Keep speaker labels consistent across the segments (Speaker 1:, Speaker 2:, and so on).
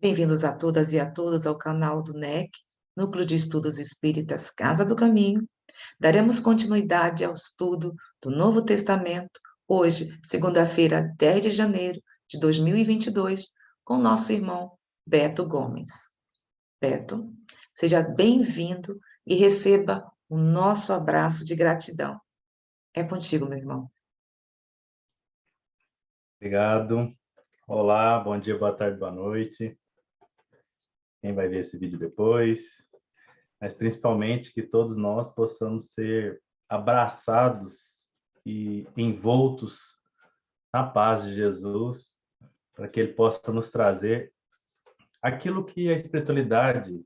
Speaker 1: Bem-vindos a todas e a todos ao canal do NEC, Núcleo de Estudos Espíritas Casa do Caminho. Daremos continuidade ao estudo do Novo Testamento, hoje, segunda-feira, 10 de janeiro de 2022, com nosso irmão Beto Gomes. Beto, seja bem-vindo e receba o nosso abraço de gratidão. É contigo, meu irmão.
Speaker 2: Obrigado. Olá, bom dia, boa tarde, boa noite. Quem vai ver esse vídeo depois. Mas principalmente que todos nós possamos ser abraçados e envoltos na paz de Jesus, para que Ele possa nos trazer aquilo que a espiritualidade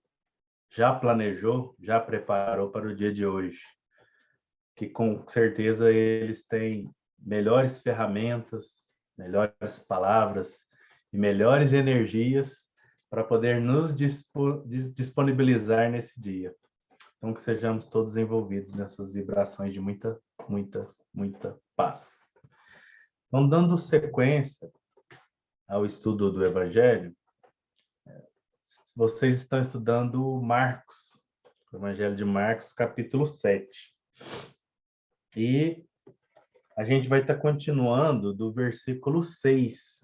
Speaker 2: já planejou, já preparou para o dia de hoje. Que com certeza eles têm melhores ferramentas, melhores palavras e melhores energias para poder nos disponibilizar nesse dia. Então, que sejamos todos envolvidos nessas vibrações de muita, muita, muita paz. Então, dando sequência ao estudo do Evangelho, vocês estão estudando Marcos, o Evangelho de Marcos, capítulo 7. E a gente vai estar continuando do versículo 6,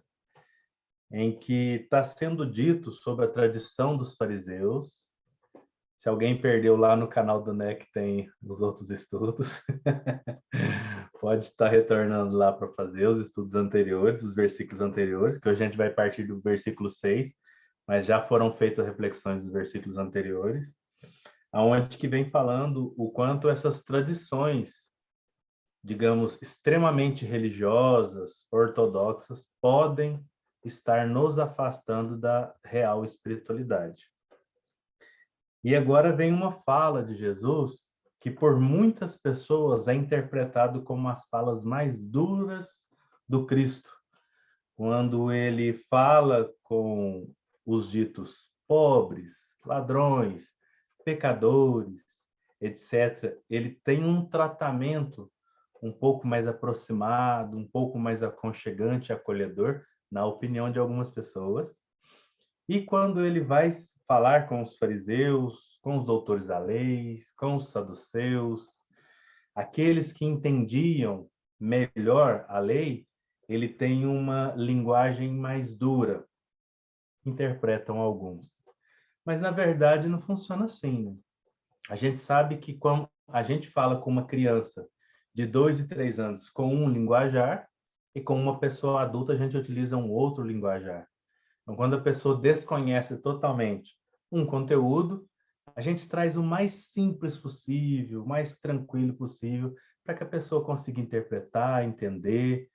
Speaker 2: em que está sendo dito sobre a tradição dos fariseus. Se alguém perdeu lá no canal do NEC, tem os outros estudos. Pode estar retornando lá para fazer os estudos anteriores, os versículos anteriores, que hoje a gente vai partir do versículo 6, mas já foram feitas reflexões dos versículos anteriores, aonde que vem falando o quanto essas tradições, digamos, extremamente religiosas, ortodoxas, podem estar nos afastando da real espiritualidade. E agora vem uma fala de Jesus que por muitas pessoas é interpretado como as falas mais duras do Cristo, quando ele fala com os ditos pobres, ladrões, pecadores, etc. Ele tem um tratamento um pouco mais aproximado, um pouco mais aconchegante, acolhedor, na opinião de algumas pessoas. E quando ele vai falar com os fariseus, com os doutores da lei, com os saduceus, aqueles que entendiam melhor a lei, ele tem uma linguagem mais dura, interpretam alguns. Mas, na verdade, não funciona assim, né? A gente sabe que quando a gente fala com uma criança de 2 e 3 anos com um linguajar, e com uma pessoa adulta a gente utiliza um outro linguajar. Então, quando a pessoa desconhece totalmente um conteúdo, a gente traz o mais simples possível, o mais tranquilo possível, para que a pessoa consiga interpretar, entender,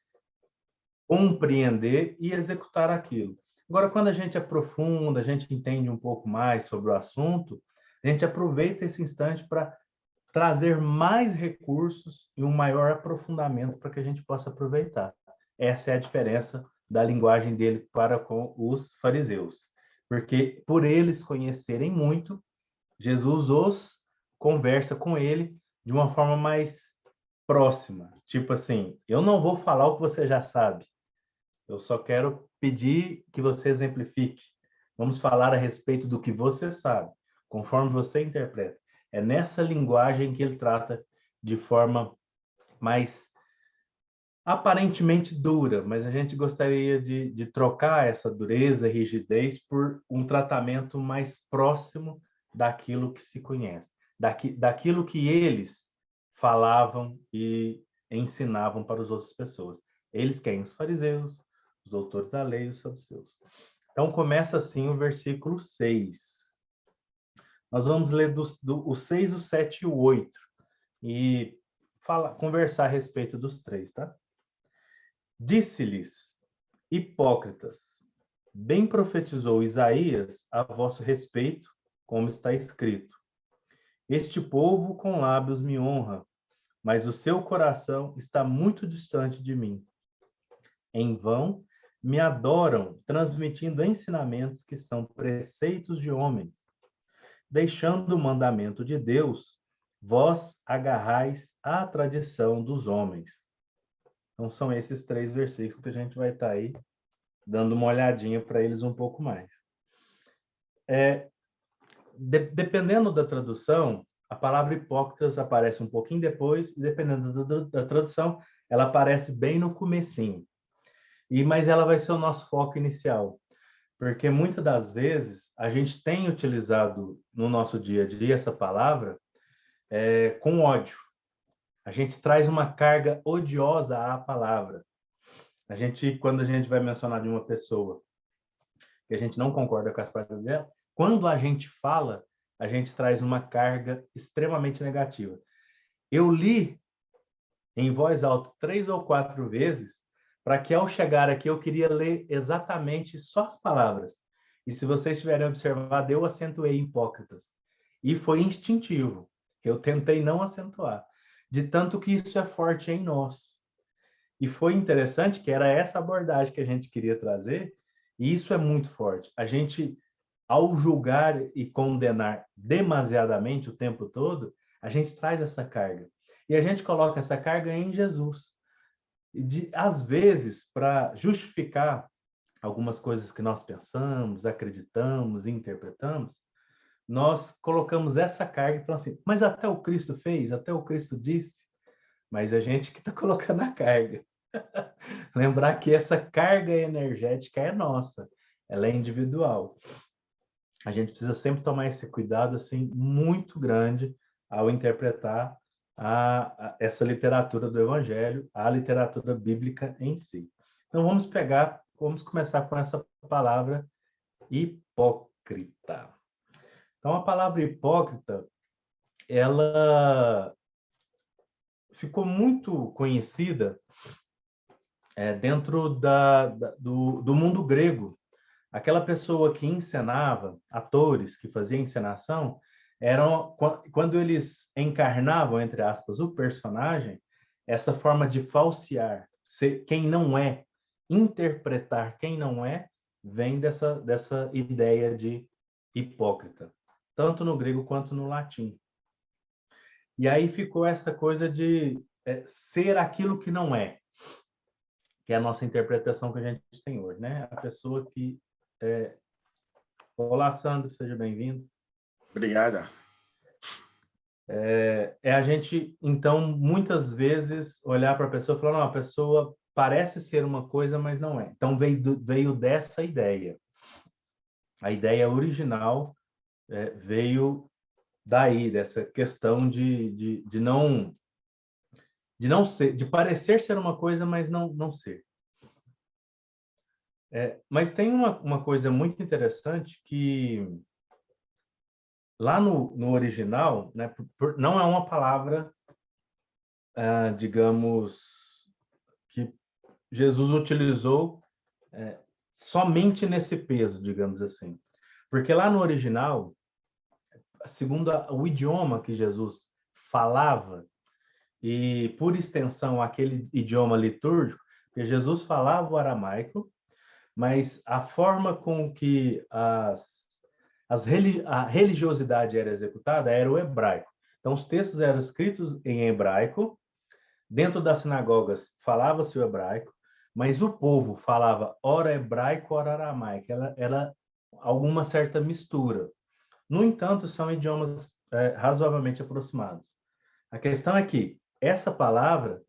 Speaker 2: compreender e executar aquilo. Agora, quando a gente aprofunda, a gente entende um pouco mais sobre o assunto, a gente aproveita esse instante para trazer mais recursos e um maior aprofundamento para que a gente possa aproveitar. Essa é a diferença da linguagem dele para com os fariseus. Porque por eles conhecerem muito, Jesus os conversa com ele de uma forma mais próxima. Tipo assim, eu não vou falar o que você já sabe. Eu só quero pedir que você exemplifique. Vamos falar a respeito do que você sabe, conforme você interpreta. É nessa linguagem que ele trata de forma mais aparentemente dura, mas a gente gostaria de trocar essa dureza e rigidez por um tratamento mais próximo daquilo que se conhece, daquilo que eles falavam e ensinavam para as outras pessoas. Eles quem? Os fariseus, os doutores da lei e os saduceus. Então começa assim o versículo 6. Nós vamos ler o 6, o 7 e o 8 e conversar a respeito dos três, tá? Disse-lhes, hipócritas, bem profetizou Isaías a vosso respeito, como está escrito. Este povo com lábios me honra, mas o seu coração está muito distante de mim. Em vão me adoram, transmitindo ensinamentos que são preceitos de homens. Deixando o mandamento de Deus, vós agarrais à tradição dos homens. Então, são esses 3 versículos que a gente vai estar aí dando uma olhadinha para eles um pouco mais. Dependendo da tradução, a palavra hipócritas aparece um pouquinho depois, e dependendo da tradução, ela aparece bem no comecinho. Mas ela vai ser o nosso foco inicial, porque muitas das vezes a gente tem utilizado no nosso dia a dia essa palavra com ódio. A gente traz uma carga odiosa à palavra. Quando a gente vai mencionar de uma pessoa que a gente não concorda com as práticas dela, quando a gente fala, a gente traz uma carga extremamente negativa. Eu li em voz alta 3 ou 4 vezes, para que ao chegar aqui eu queria ler exatamente só as palavras. E se vocês tiverem observado, eu acentuei hipócritas. E foi instintivo. Eu tentei não acentuar. De tanto que isso é forte em nós. E foi interessante que era essa abordagem que a gente queria trazer, e isso é muito forte. A gente, ao julgar e condenar demasiadamente o tempo todo, a gente traz essa carga. E a gente coloca essa carga em Jesus. Às vezes, para justificar algumas coisas que nós pensamos, acreditamos, interpretamos, nós colocamos essa carga e falamos assim, mas até o Cristo fez, até o Cristo disse, mas a gente que está colocando a carga. Lembrar que essa carga energética é nossa, ela é individual. A gente precisa sempre tomar esse cuidado assim muito grande ao interpretar essa literatura do Evangelho, a literatura bíblica em si. Então vamos começar com essa palavra hipócrita. Então a palavra hipócrita, ela ficou muito conhecida dentro do mundo grego. Aquela pessoa que encenava, atores que faziam encenação, quando eles encarnavam, entre aspas, o personagem, essa forma de falsear, ser quem não é, interpretar quem não é, vem dessa ideia de hipócrita, tanto no grego quanto no latim. E aí ficou essa coisa de ser aquilo que não é, que é a nossa interpretação que a gente tem hoje, né? A pessoa que... Olá, Sandro, seja bem-vindo.
Speaker 3: Obrigada.
Speaker 2: A gente, então, muitas vezes olhar para a pessoa e falar, não, a pessoa parece ser uma coisa, mas não é. Então, veio dessa ideia. A ideia original veio daí, dessa questão de não ser, de parecer ser uma coisa, mas não ser. Mas tem uma coisa muito interessante que lá no original, né, não é uma palavra, digamos, que Jesus utilizou somente nesse peso, digamos assim. Porque lá no original, segundo o idioma que Jesus falava, e por extensão aquele idioma litúrgico, porque Jesus falava o aramaico, mas a forma com que a religiosidade era executada era o hebraico. Então, os textos eram escritos em hebraico, dentro das sinagogas falava-se o hebraico, mas o povo falava ora hebraico, ora aramaico. Era alguma certa mistura. No entanto, são idiomas razoavelmente aproximados. A questão é que essa palavra,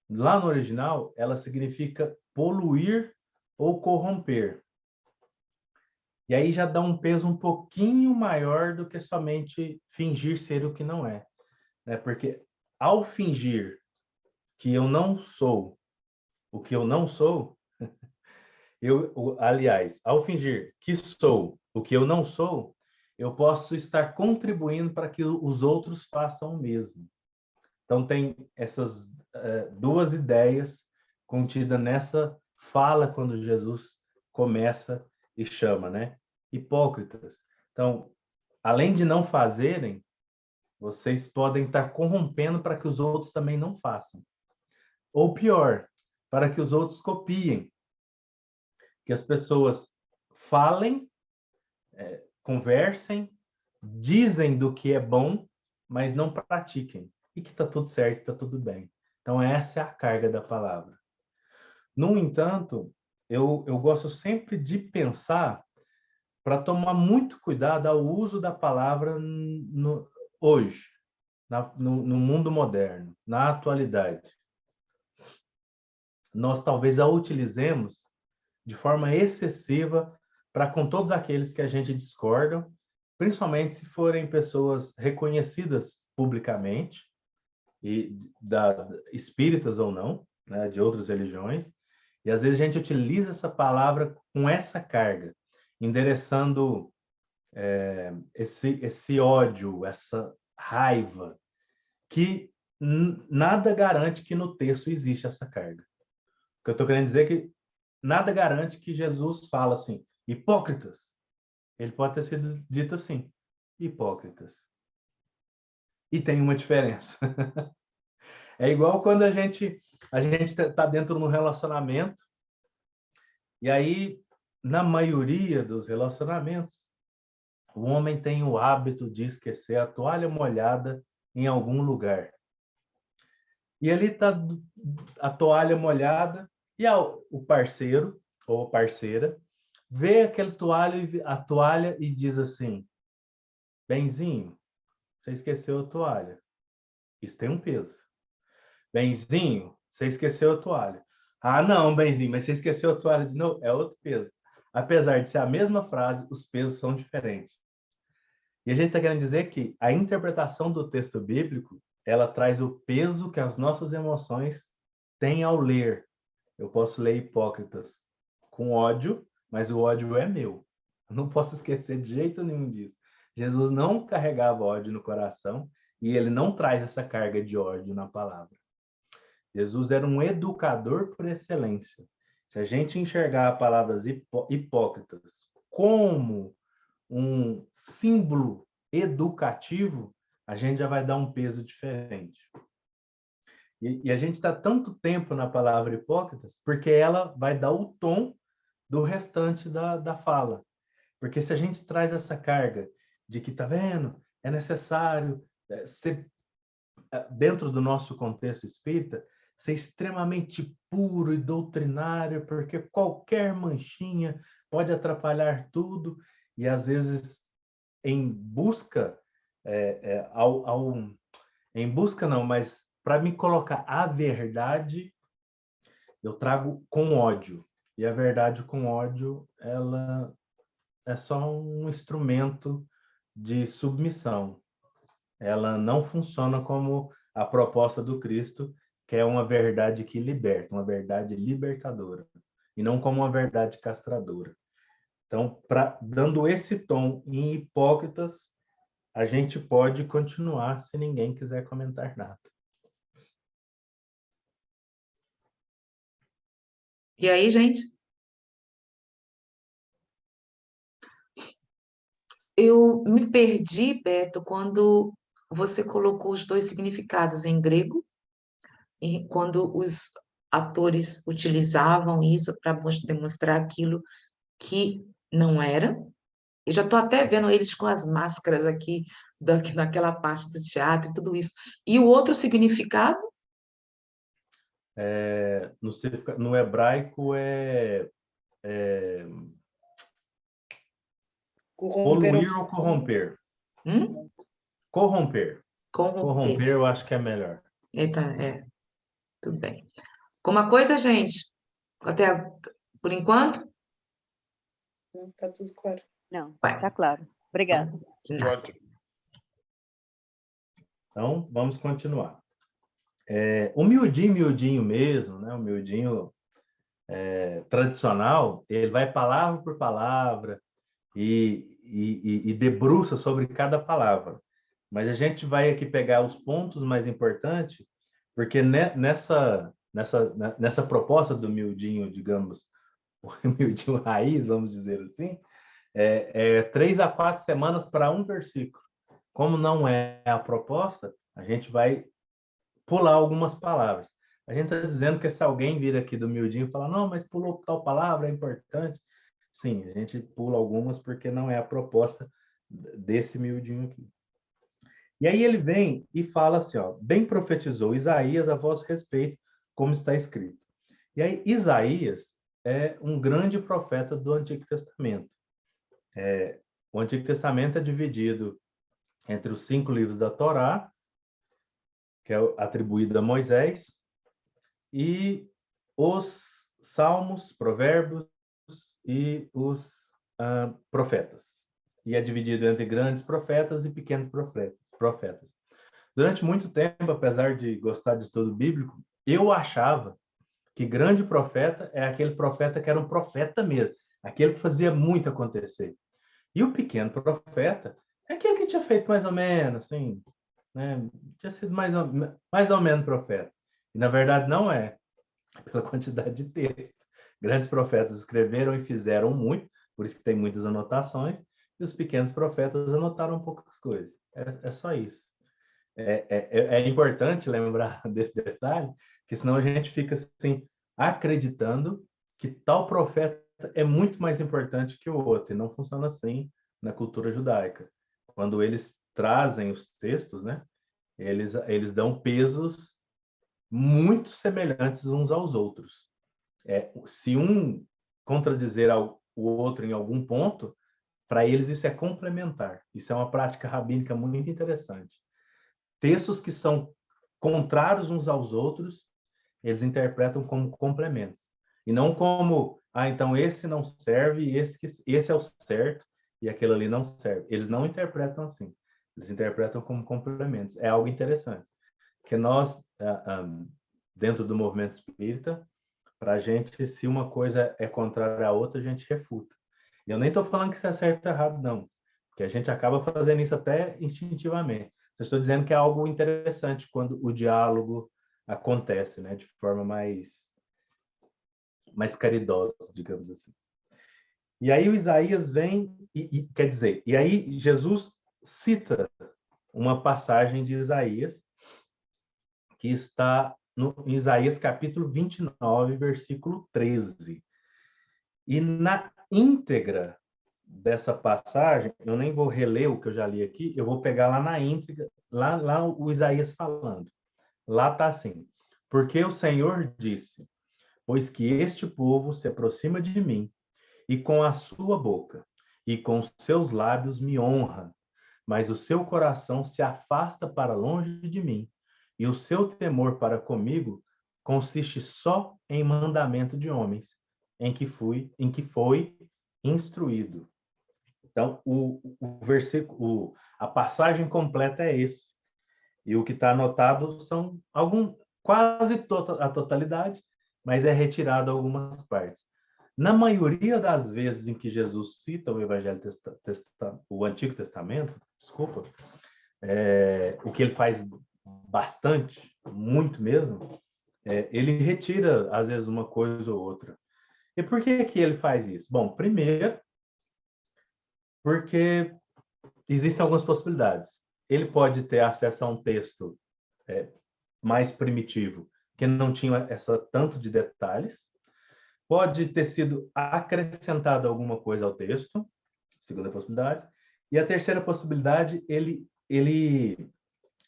Speaker 2: lá no original, ela significa poluir ou corromper. E aí já dá um peso um pouquinho maior do que somente fingir ser o que não é. Porque ao fingir que eu não sou o que eu não sou, aliás, ao fingir que sou o que eu não sou, eu posso estar contribuindo para que os outros façam o mesmo. Então, tem essas duas ideias contidas nessa fala quando Jesus começa e chama, né? Hipócritas. Então, além de não fazerem, vocês podem estar corrompendo para que os outros também não façam. Ou pior, para que os outros copiem. Que as pessoas falem, conversem, dizem do que é bom, mas não pratiquem. E que está tudo certo, está tudo bem. Então, essa é a carga da palavra. No entanto, eu gosto sempre de pensar para tomar muito cuidado ao uso da palavra hoje, no mundo moderno, na atualidade. Nós talvez a utilizemos de forma excessiva para com todos aqueles que a gente discorda, principalmente se forem pessoas reconhecidas publicamente, espíritas ou não, né, de outras religiões, e às vezes a gente utiliza essa palavra com essa carga, endereçando esse ódio, essa raiva, que nada garante que no texto existe essa carga. O que eu estou querendo dizer é que nada garante que Jesus fala assim, hipócritas. Ele pode ter sido dito assim, hipócritas. E tem uma diferença. É igual quando a gente está dentro de um relacionamento, e aí, na maioria dos relacionamentos, o homem tem o hábito de esquecer a toalha molhada em algum lugar. E ali está a toalha molhada, e o parceiro ou a parceira vê a toalha e diz assim, benzinho, você esqueceu a toalha. Isso tem um peso. Benzinho, você esqueceu a toalha. Ah, não, benzinho, mas você esqueceu a toalha de novo? É outro peso. Apesar de ser a mesma frase, os pesos são diferentes. E a gente está querendo dizer que a interpretação do texto bíblico, ela traz o peso que as nossas emoções têm ao ler. Eu posso ler hipócritas com ódio, mas o ódio é meu. Eu não posso esquecer de jeito nenhum disso. Jesus não carregava ódio no coração e ele não traz essa carga de ódio na palavra. Jesus era um educador por excelência. Se a gente enxergar palavras hipócritas como um símbolo educativo, a gente já vai dar um peso diferente. E a gente está tanto tempo na palavra hipócritas porque ela vai dar o tom do restante da fala. Porque se a gente traz essa carga de que, tá vendo, é necessário ser, dentro do nosso contexto espírita, ser extremamente puro e doutrinário, porque qualquer manchinha pode atrapalhar tudo, e às vezes em busca, em busca não, mas para me colocar a verdade, eu trago com ódio. E a verdade com ódio, ela é só um instrumento de submissão. Ela não funciona como a proposta do Cristo, que é uma verdade que liberta, uma verdade libertadora, e não como uma verdade castradora. Então, dando esse tom em hipócritas, a gente pode continuar se ninguém quiser comentar nada.
Speaker 1: E aí, gente? Eu me perdi, Beto, quando você colocou os dois significados em grego, e quando os atores utilizavam isso para demonstrar aquilo que não era. Eu já estou até vendo eles com as máscaras aqui, naquela parte do teatro e tudo isso. E o outro significado?
Speaker 2: No hebraico poluir ou corromper? Corromper. Corromper eu acho que é melhor.
Speaker 1: Eita, tudo bem. Alguma coisa, gente? Por enquanto?
Speaker 3: Tá tudo claro.
Speaker 4: Não, tá claro. Obrigada.
Speaker 3: Ótimo.
Speaker 2: Então, vamos continuar. O miudinho mesmo, né? O miudinho tradicional, ele vai palavra por palavra e debruça sobre cada palavra. Mas a gente vai aqui pegar os pontos mais importantes, porque nessa proposta do miudinho, digamos, o miudinho raiz, vamos dizer assim, 3 a 4 semanas para um versículo. Como não é a proposta, a gente vai pular algumas palavras. A gente está dizendo que se alguém vir aqui do miudinho e falar, não, mas pulou tal palavra, é importante. Sim, a gente pula algumas porque não é a proposta desse miudinho aqui. E aí ele vem e fala assim, ó, bem profetizou Isaías a vosso respeito, como está escrito. E aí Isaías é um grande profeta do Antigo Testamento. O Antigo Testamento é dividido entre os 5 livros da Torá, que é atribuído a Moisés, e os Salmos, Provérbios e os profetas. E é dividido entre grandes profetas e pequenos profetas. Durante muito tempo, apesar de gostar de estudo bíblico, eu achava que grande profeta é aquele profeta que era um profeta mesmo, aquele que fazia muito acontecer. E o pequeno profeta é aquele que tinha feito mais ou menos, assim, né? Tinha sido mais ou menos profeta. E, na verdade, não é, pela quantidade de texto. Grandes profetas escreveram e fizeram muito, por isso que tem muitas anotações, e os pequenos profetas anotaram poucas coisas. É só isso. É importante lembrar desse detalhe, que senão a gente fica assim, acreditando que tal profeta é muito mais importante que o outro, e não funciona assim na cultura judaica. Quando eles trazem os textos, né, eles dão pesos muito semelhantes uns aos outros. Se um contradizer o outro em algum ponto, para eles isso é complementar. Isso é uma prática rabínica muito interessante. Textos que são contrários uns aos outros, eles interpretam como complementos. E não como, então esse não serve, esse é o certo e aquele ali não serve. Eles não interpretam assim. Eles interpretam como complementos. É algo interessante. Que nós, dentro do movimento espírita, para a gente, se uma coisa é contrária à outra, a gente refuta. E eu nem estou falando que isso é certo ou errado, não. Porque a gente acaba fazendo isso até instintivamente. Eu estou dizendo que é algo interessante quando o diálogo acontece, né, de forma mais caridosa, digamos assim. E aí o Isaías vem quer dizer, e aí Jesus cita uma passagem de Isaías que está em Isaías capítulo 29, versículo 13. E na íntegra dessa passagem, eu nem vou reler o que eu já li aqui, eu vou pegar lá na íntegra, lá o Isaías falando. Lá está assim: porque o Senhor disse, pois que este povo se aproxima de mim, e com a sua boca e com os seus lábios me honra, mas o seu coração se afasta para longe de mim, e o seu temor para comigo consiste só em mandamento de homens, em que foi instruído. Então, o versículo, a passagem completa é esse. E o que está anotado são quase a totalidade, mas é retirado algumas partes. Na maioria das vezes em que Jesus cita o o Antigo Testamento, desculpa, o que ele faz bastante, muito mesmo, ele retira, às vezes, uma coisa ou outra. E por que ele faz isso? Bom, primeiro, porque existem algumas possibilidades. Ele pode ter acesso a um texto mais primitivo, que não tinha tanto de detalhes. Pode ter sido acrescentado alguma coisa ao texto, segunda possibilidade. E a terceira possibilidade, ele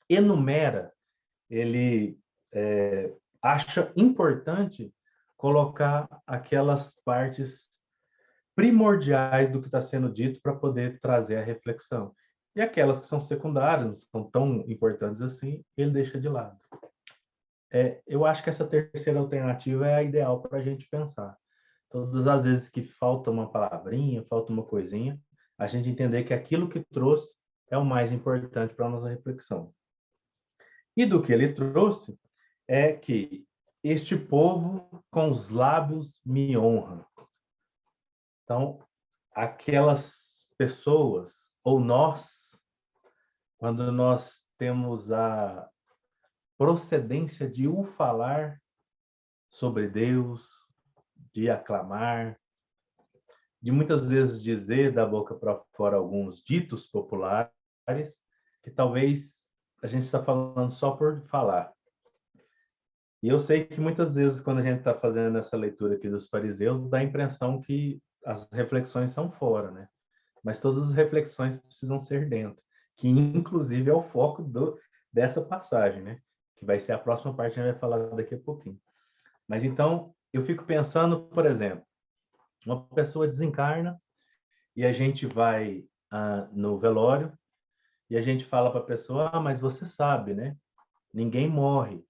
Speaker 2: enumera, ele acha importante colocar aquelas partes primordiais do que está sendo dito para poder trazer a reflexão. E aquelas que são secundárias, não são tão importantes assim, ele deixa de lado. Eu acho que essa terceira alternativa é a ideal para a gente pensar. Todas as vezes que falta uma palavrinha, falta uma coisinha, a gente entender que aquilo que trouxe é o mais importante para a nossa reflexão. E do que ele trouxe é que este povo com os lábios me honra. Então, aquelas pessoas, ou nós, quando nós temos a procedência de o falar sobre Deus, de aclamar, de muitas vezes dizer da boca para fora alguns ditos populares, que talvez a gente está falando só por falar. E eu sei que muitas vezes, quando a gente está fazendo essa leitura aqui dos fariseus, dá a impressão que as reflexões são fora, né? Mas todas as reflexões precisam ser dentro, que inclusive é o foco dessa passagem, né? Que vai ser a próxima parte que a gente vai falar daqui a pouquinho. Mas então, eu fico pensando, por exemplo, uma pessoa desencarna e a gente vai no velório e a gente fala para a pessoa, mas você sabe, né? Ninguém morre.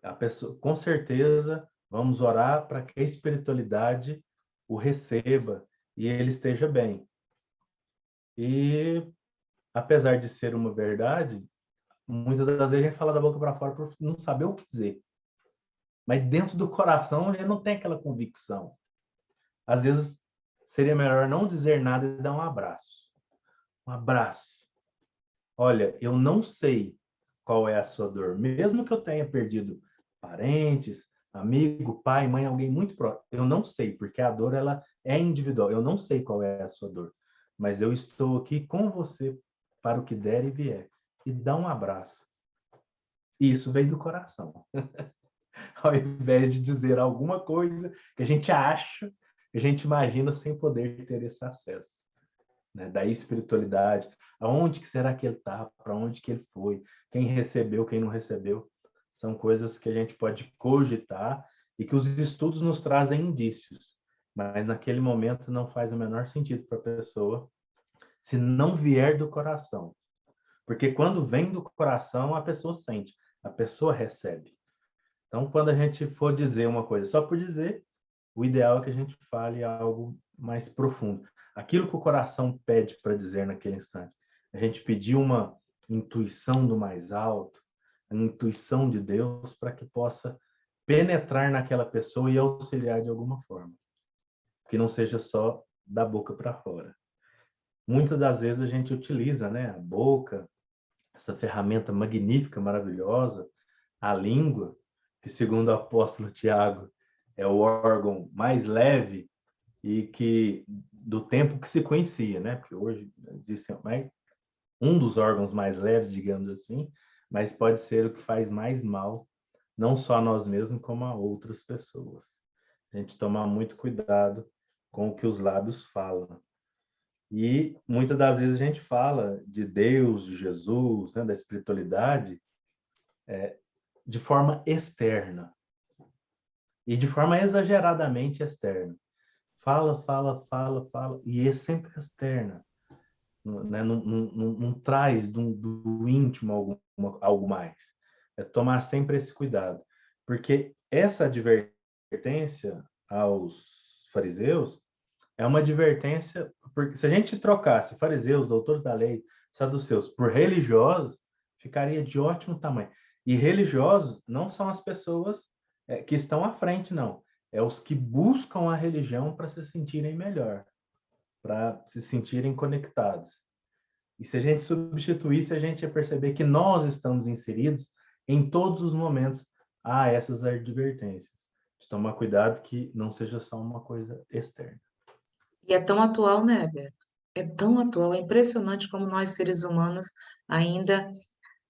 Speaker 2: A pessoa, com certeza, vamos orar para que a espiritualidade o receba e ele esteja bem. E, apesar de ser uma verdade, muitas das vezes a gente fala da boca para fora por não saber o que dizer. Mas dentro do coração a gente não tem aquela convicção. Às vezes seria melhor não dizer nada e dar um abraço. Um abraço. Olha, eu não sei qual é a sua dor. Mesmo que eu tenha perdido parentes, amigo, pai, mãe, alguém muito próximo, eu não sei, porque a dor ela é individual. Eu não sei qual é a sua dor, mas eu estou aqui com você para o que der e vier. E dá um abraço. E isso vem do coração. Ao invés de dizer alguma coisa que a gente acha, que a gente imagina sem poder ter esse acesso, né? Da espiritualidade. Aonde que será que ele está? Para onde que ele foi? Quem recebeu, quem não recebeu? São coisas que a gente pode cogitar e que os estudos nos trazem indícios, mas naquele momento não faz o menor sentido para a pessoa se não vier do coração. Porque quando vem do coração, a pessoa sente, a pessoa recebe. Então, quando a gente for dizer uma coisa só por dizer, o ideal é que a gente fale algo mais profundo. Aquilo que o coração pede para dizer naquele instante. A gente pedir uma intuição do mais alto, a intuição de Deus, para que possa penetrar naquela pessoa e auxiliar de alguma forma. Que não seja só da boca para fora. Muitas das vezes a gente utiliza, né, a boca, essa ferramenta magnífica, maravilhosa, a língua, que segundo o apóstolo Tiago é o órgão mais leve e que do tempo que se conhecia, né? Porque hoje existe um dos órgãos mais leves, digamos assim, mas pode ser o que faz mais mal, não só a nós mesmos, como a outras pessoas. A gente tomar muito cuidado com o que os lábios falam. E muitas das vezes a gente fala de Deus, de Jesus, né, da espiritualidade, de forma externa e de forma exageradamente externa. Fala, fala, fala, fala, e é sempre externa. Né? Não traz do íntimo algo mais. É tomar sempre esse cuidado. Porque essa advertência aos fariseus é uma advertência, porque se a gente trocasse fariseus, doutores da lei, saduceus, por religiosos, ficaria de ótimo tamanho. E religiosos não são as pessoas que estão à frente, não. É os que buscam a religião para se sentirem melhor, para se sentirem conectados. E se a gente substituísse, a gente ia perceber que nós estamos inseridos em todos os momentos a essas advertências. De tomar cuidado que não seja só uma coisa externa.
Speaker 1: E é tão atual, né, Beto? É tão atual, é impressionante como nós, seres humanos, ainda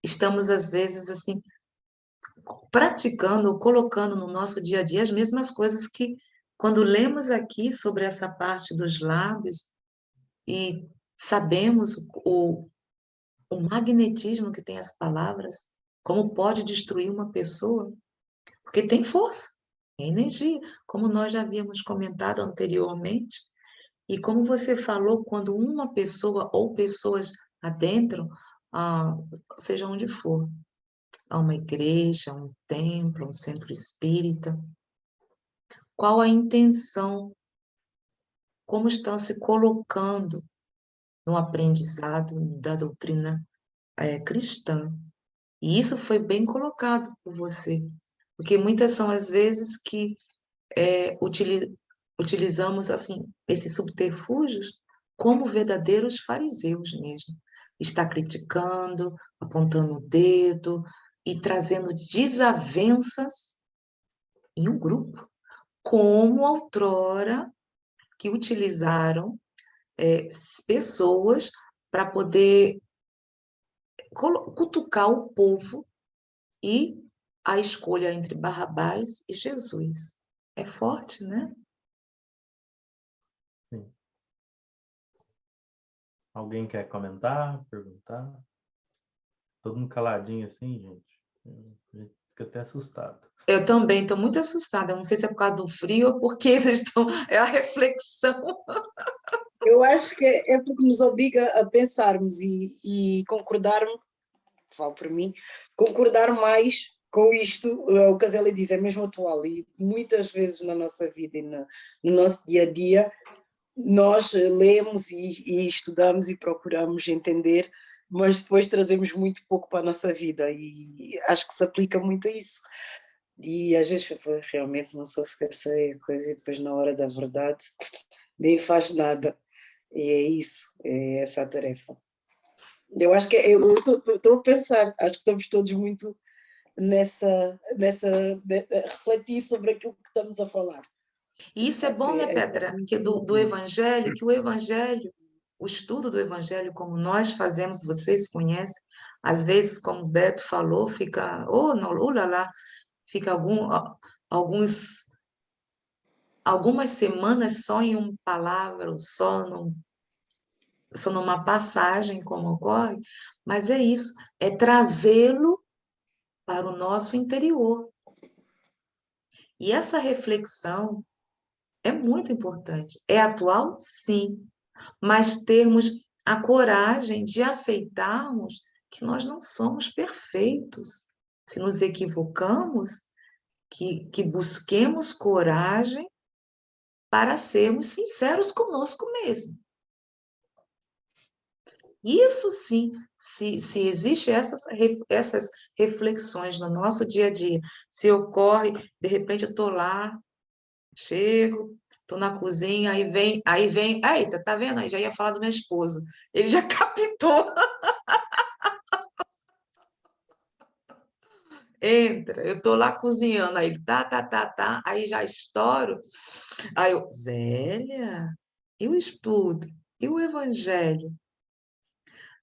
Speaker 1: estamos, às vezes, assim, praticando, colocando no nosso dia a dia as mesmas coisas que, quando lemos aqui sobre essa parte dos lábios e sabemos o magnetismo que tem as palavras, como pode destruir uma pessoa, porque tem força, tem energia, como nós já havíamos comentado anteriormente. E como você falou, quando uma pessoa ou pessoas adentram, seja onde for, a uma igreja, um templo, um centro espírita, qual a intenção, como estão se colocando no aprendizado da doutrina cristã. E isso foi bem colocado por você, porque muitas são as vezes que utilizamos assim esses subterfúgios como verdadeiros fariseus mesmo. Está criticando, apontando o dedo e trazendo desavenças em um grupo, como outrora que utilizaram pessoas para poder cutucar o povo e a escolha entre Barrabás e Jesus. É forte, né?
Speaker 2: Sim. Alguém quer comentar, perguntar? Todo mundo caladinho assim, gente. A gente fica até assustado.
Speaker 1: Eu também estou muito assustada. Não sei se é por causa do frio ou porque eles estão. É a reflexão.
Speaker 3: Eu acho que é porque nos obriga a pensarmos e concordarmos, falo por mim, concordar mais com isto. O que a Zélia diz é mesmo atual e muitas vezes na nossa vida e no nosso dia a dia nós lemos e estudamos e procuramos entender, mas depois trazemos muito pouco para a nossa vida e acho que se aplica muito a isso. E às vezes realmente uma pessoa fica sem coisa e depois na hora da verdade nem faz nada. E é isso, é essa a tarefa. Eu acho que eu estou a pensar, acho que estamos todos muito a refletir sobre aquilo que estamos a falar.
Speaker 1: E isso é bom, né, Petra? Que do Evangelho, que o Evangelho, o estudo do Evangelho, como nós fazemos, vocês conhecem, às vezes, como o Beto falou, fica, não, lá, fica algumas semanas só em uma palavra, ou só numa passagem, como ocorre, mas é isso, é trazê-lo para o nosso interior. E essa reflexão é muito importante. É atual? Sim, mas termos a coragem de aceitarmos que nós não somos perfeitos. Se nos equivocamos, que busquemos coragem para sermos sinceros conosco mesmo. Isso sim, se existe essas reflexões no nosso dia a dia, se ocorre, de repente eu estou lá, chego, estou na cozinha, aí vem, eita, tá vendo? Aí já ia falar do meu esposo, ele já captou, entra, eu estou lá cozinhando, aí ele tá, aí já estouro, aí eu, Zélia, e o estudo, e o evangelho?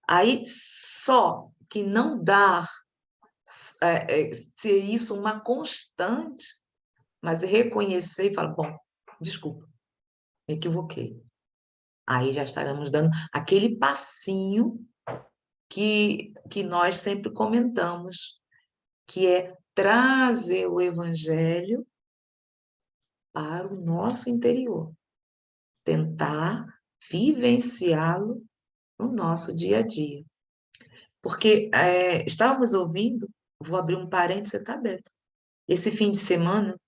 Speaker 1: Aí só que não dá ser isso uma constante, mas reconhecer e falar, bom, desculpa, me equivoquei. Aí já estaremos dando aquele passinho que nós sempre comentamos, que é trazer o evangelho para o nosso interior, tentar vivenciá-lo no nosso dia a dia. Porque estávamos ouvindo, vou abrir um parênteses, você está aberto, esse fim de semana,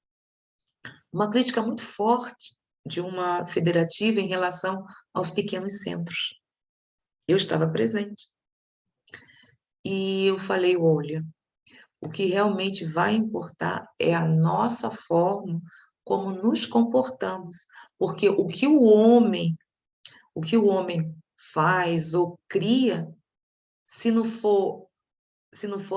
Speaker 1: uma crítica muito forte de uma federativa em relação aos pequenos centros. Eu estava presente. E eu falei, olha, o que realmente vai importar é a nossa forma como nos comportamos, porque o que o homem faz ou cria, se não for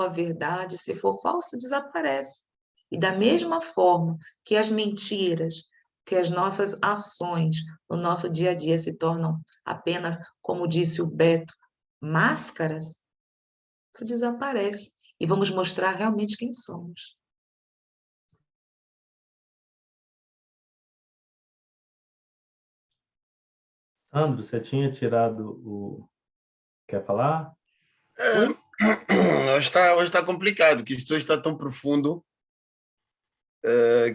Speaker 1: a verdade, se for falso, desaparece. E da mesma forma que as mentiras, que as nossas ações no nosso dia a dia se tornam apenas, como disse o Beto, máscaras, isso desaparece. E vamos mostrar realmente quem somos.
Speaker 2: Sandro, você tinha tirado o... Quer falar?
Speaker 5: Hoje está complicado, que isto hoje está tão profundo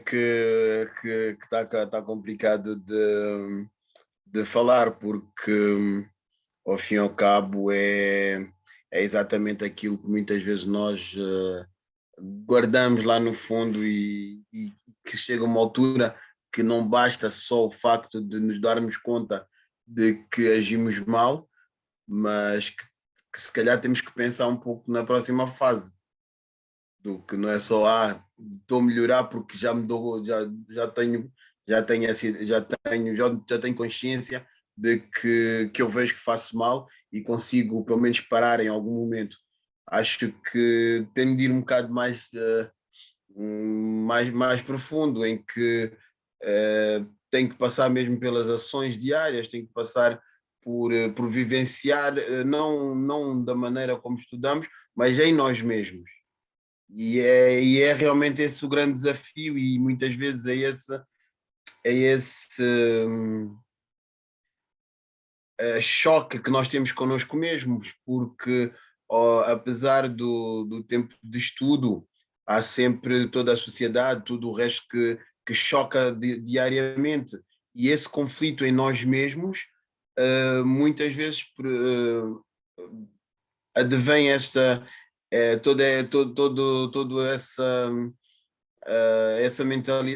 Speaker 5: que está complicado de falar, porque ao fim e ao cabo é exatamente aquilo que muitas vezes nós guardamos lá no fundo e que chega uma altura que não basta só o facto de nos darmos conta de que agimos mal, mas que se calhar temos que pensar um pouco na próxima fase, do que não é só estou a melhorar porque já me dou, já tenho consciência de que eu vejo que faço mal e consigo pelo menos parar em algum momento. Acho que tenho de ir um bocado mais profundo, em que tenho que passar mesmo pelas ações diárias, tenho que passar por vivenciar, não da maneira como estudamos, mas em nós mesmos. E é realmente esse o grande desafio, e muitas vezes é esse choque que nós temos connosco mesmos, porque apesar do tempo de estudo, há sempre toda a sociedade, tudo o resto que choca diariamente, e esse conflito em nós mesmos muitas vezes advém toda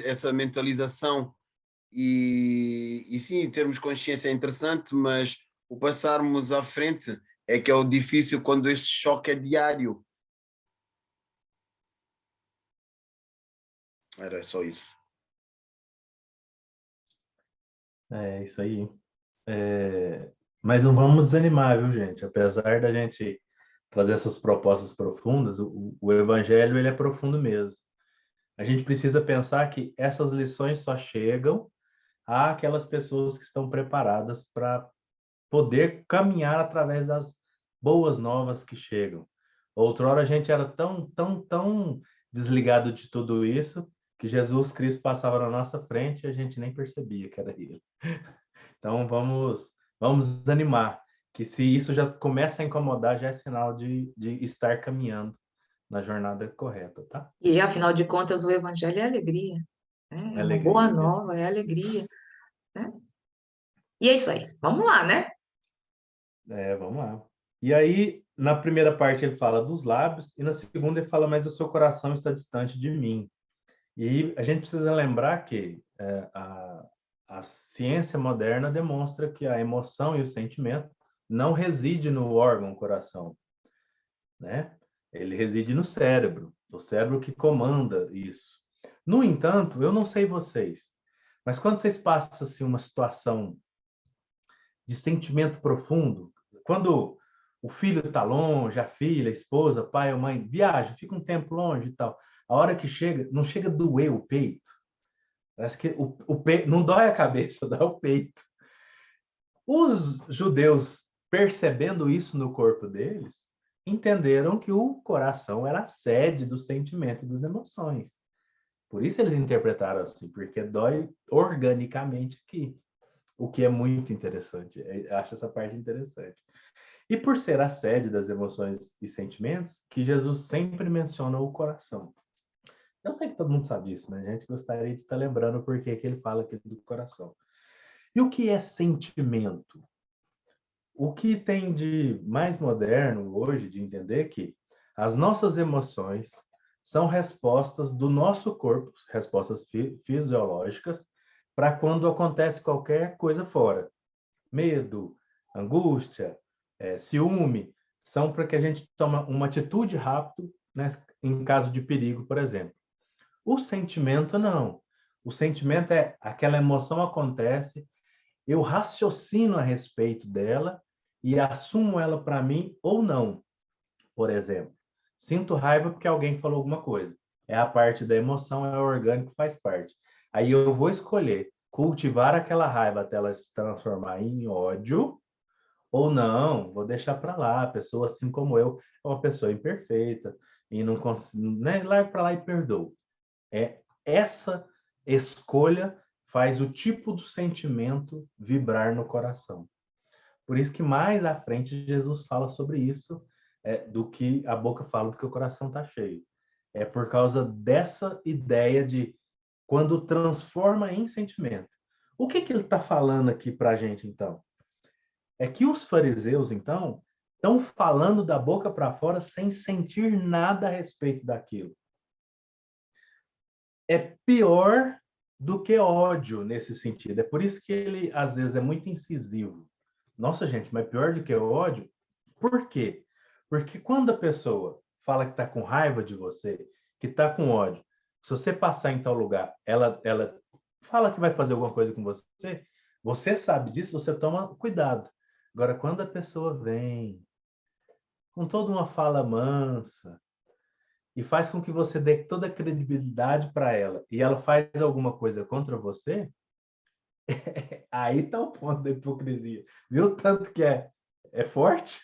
Speaker 5: essa mentalização e sim, termos consciência é interessante, mas o passarmos à frente é que é o difícil quando esse choque é diário. Era só isso.
Speaker 2: É isso aí. Mas não vamos desanimar, viu, gente? Apesar da gente trazer essas propostas profundas, o evangelho ele é profundo mesmo. A gente precisa pensar que essas lições só chegam àquelas pessoas que estão preparadas para poder caminhar através das boas novas que chegam. Outrora a gente era tão desligado de tudo isso que Jesus Cristo passava na nossa frente e a gente nem percebia que era ele. Então vamos animar, que se isso já começa a incomodar, já é sinal de estar caminhando na jornada correta, tá?
Speaker 1: E, afinal de contas, o evangelho é alegria, né? É uma boa
Speaker 2: Alegria, né?
Speaker 1: nova, é alegria, né? E é isso aí. Vamos lá, né?
Speaker 2: Vamos lá. E aí, na primeira parte, ele fala dos lábios, e na segunda ele fala, mas o seu coração está distante de mim. E a gente precisa lembrar que a ciência moderna demonstra que a emoção e o sentimento não reside no órgão coração, né? Ele reside no cérebro, o cérebro que comanda isso. No entanto, eu não sei vocês, mas quando vocês passam assim, uma situação de sentimento profundo, quando o filho está longe, a filha, a esposa, pai ou mãe, viaja, fica um tempo longe e tal, a hora que chega, não chega a doer o peito. Parece que o peito não dói a cabeça, dói o peito. Os judeus, percebendo isso no corpo deles, entenderam que o coração era a sede do sentimento e das emoções. Por isso eles interpretaram assim, porque dói organicamente aqui. O que é muito interessante. Eu acho essa parte interessante. E por ser a sede das emoções e sentimentos, que Jesus sempre menciona o coração. Eu sei que todo mundo sabe disso, mas a gente gostaria de estar lembrando por que ele fala aqui do coração. E o que é sentimento? O que tem de mais moderno hoje de entender que as nossas emoções são respostas do nosso corpo, respostas fisiológicas, para quando acontece qualquer coisa fora. Medo, angústia, ciúme, são para que a gente tome uma atitude rápido, né, em caso de perigo, por exemplo. O sentimento, não. O sentimento é aquela emoção acontece, eu raciocino a respeito dela e assumo ela para mim ou não. Por exemplo, sinto raiva porque alguém falou alguma coisa. É a parte da emoção, é orgânico, faz parte. Aí eu vou escolher cultivar aquela raiva até ela se transformar em ódio, ou não, vou deixar para lá. A pessoa, assim como eu, é uma pessoa imperfeita e não consigo, né? Larga para lá e perdoa. Essa escolha faz o tipo do sentimento vibrar no coração. Por isso que mais à frente Jesus fala sobre isso, do que a boca fala, do que o coração está cheio. É por causa dessa ideia de quando transforma em sentimento. O que ele está falando aqui para a gente, então? É que os fariseus, então, estão falando da boca para fora sem sentir nada a respeito daquilo. É pior do que ódio nesse sentido. É por isso que ele, às vezes, é muito incisivo. Nossa, gente, mas pior do que ódio? Por quê? Porque quando a pessoa fala que está com raiva de você, que está com ódio, se você passar em tal lugar, ela fala que vai fazer alguma coisa com você, você sabe disso, você toma cuidado. Agora, quando a pessoa vem com toda uma fala mansa, e faz com que você dê toda a credibilidade para ela, e ela faz alguma coisa contra você, aí está o ponto da hipocrisia. Viu tanto que é forte?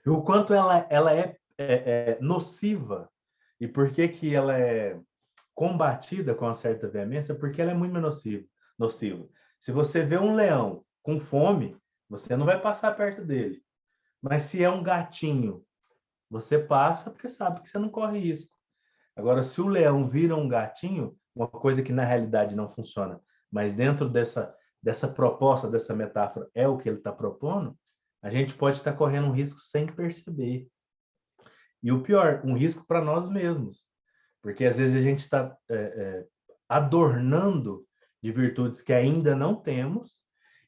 Speaker 2: O quanto ela é nociva. E por que ela é combatida com uma certa veemência? Porque ela é muito nociva. Se você vê um leão com fome, você não vai passar perto dele. Mas se é um gatinho, você passa porque sabe que você não corre risco. Agora, se o leão vira um gatinho, uma coisa que na realidade não funciona, mas dentro dessa proposta, dessa metáfora, é o que ele está propondo, a gente pode estar correndo um risco sem perceber. E o pior, um risco para nós mesmos. Porque às vezes a gente está adornando de virtudes que ainda não temos,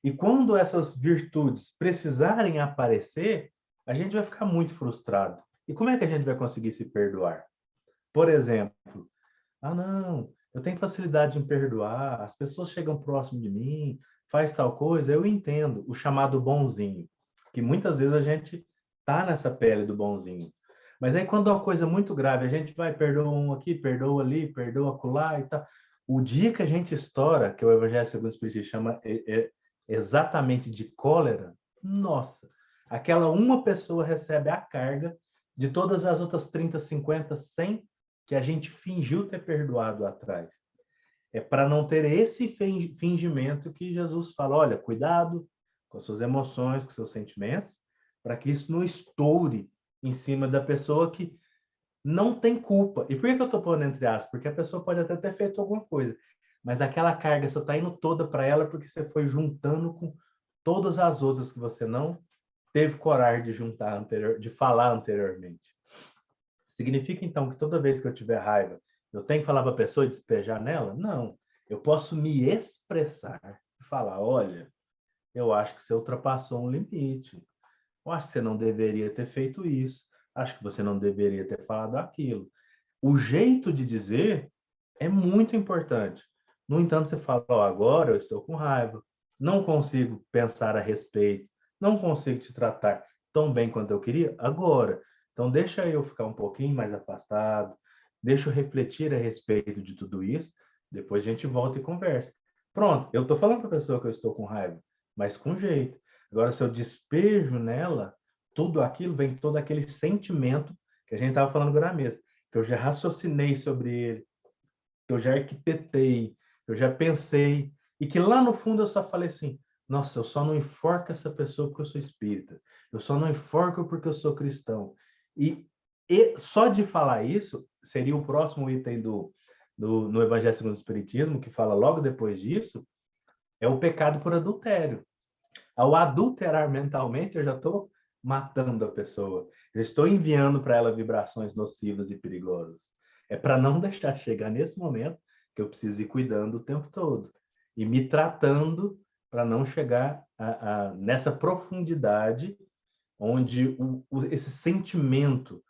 Speaker 2: e quando essas virtudes precisarem aparecer, a gente vai ficar muito frustrado. E como é que a gente vai conseguir se perdoar? Por exemplo, não, eu tenho facilidade em perdoar, as pessoas chegam próximo de mim, faz tal coisa, eu entendo o chamado bonzinho, que muitas vezes a gente tá nessa pele do bonzinho. Mas aí quando é uma coisa muito grave, a gente vai, perdoa um aqui, perdoa ali, perdoa acolá e tal. O dia que a gente estoura, que o Evangelho segundo o Espiritismo chama exatamente de cólera, nossa, aquela uma pessoa recebe a carga de todas as outras 30, 50, 100 que a gente fingiu ter perdoado atrás. É para não ter esse fingimento que Jesus fala, olha, cuidado com as suas emoções, com os seus sentimentos, para que isso não estoure em cima da pessoa que não tem culpa. E por que eu estou pondo entre aspas? Porque a pessoa pode até ter feito alguma coisa, mas aquela carga só está indo toda para ela porque você foi juntando com todas as outras que você não teve coragem de juntar, de falar anteriormente. Significa, então, que toda vez que eu tiver raiva, eu tenho que falar para a pessoa e despejar nela? Não. Eu posso me expressar e falar, olha, eu acho que você ultrapassou um limite. Eu acho que você não deveria ter feito isso. Acho que você não deveria ter falado aquilo. O jeito de dizer é muito importante. No entanto, você fala, agora eu estou com raiva, não consigo pensar a respeito, não consigo te tratar tão bem quanto eu queria agora. Então, deixa eu ficar um pouquinho mais afastado, deixa eu refletir a respeito de tudo isso, depois a gente volta e conversa. Pronto, eu estou falando para a pessoa que eu estou com raiva, mas com jeito. Agora, se eu despejo nela, tudo aquilo vem todo aquele sentimento que a gente estava falando agora mesmo, que eu já raciocinei sobre ele, que eu já arquitetei, eu já pensei, e que lá no fundo eu só falei assim, nossa, eu só não enforco essa pessoa porque eu sou espírita, eu só não enforco porque eu sou cristão. E só de falar isso, seria o próximo item no Evangelho segundo o Espiritismo, que fala logo depois disso, é o pecado por adultério. Ao adulterar mentalmente, eu já estou matando a pessoa. Eu estou enviando para ela vibrações nocivas e perigosas. É para não deixar chegar nesse momento que eu preciso ir cuidando o tempo todo. E me tratando para não chegar nessa profundidade onde esse sentimento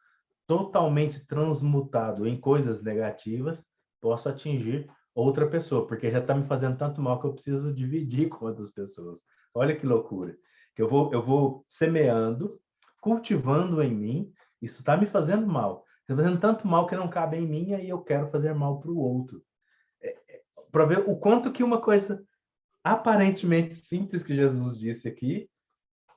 Speaker 2: totalmente transmutado em coisas negativas possa atingir outra pessoa, porque já está me fazendo tanto mal que eu preciso dividir com outras pessoas. Olha que loucura. Que eu vou semeando, cultivando em mim, isso está me fazendo mal. Está fazendo tanto mal que não cabe em mim, e eu quero fazer mal para o outro. Para ver o quanto que uma coisa aparentemente simples que Jesus disse aqui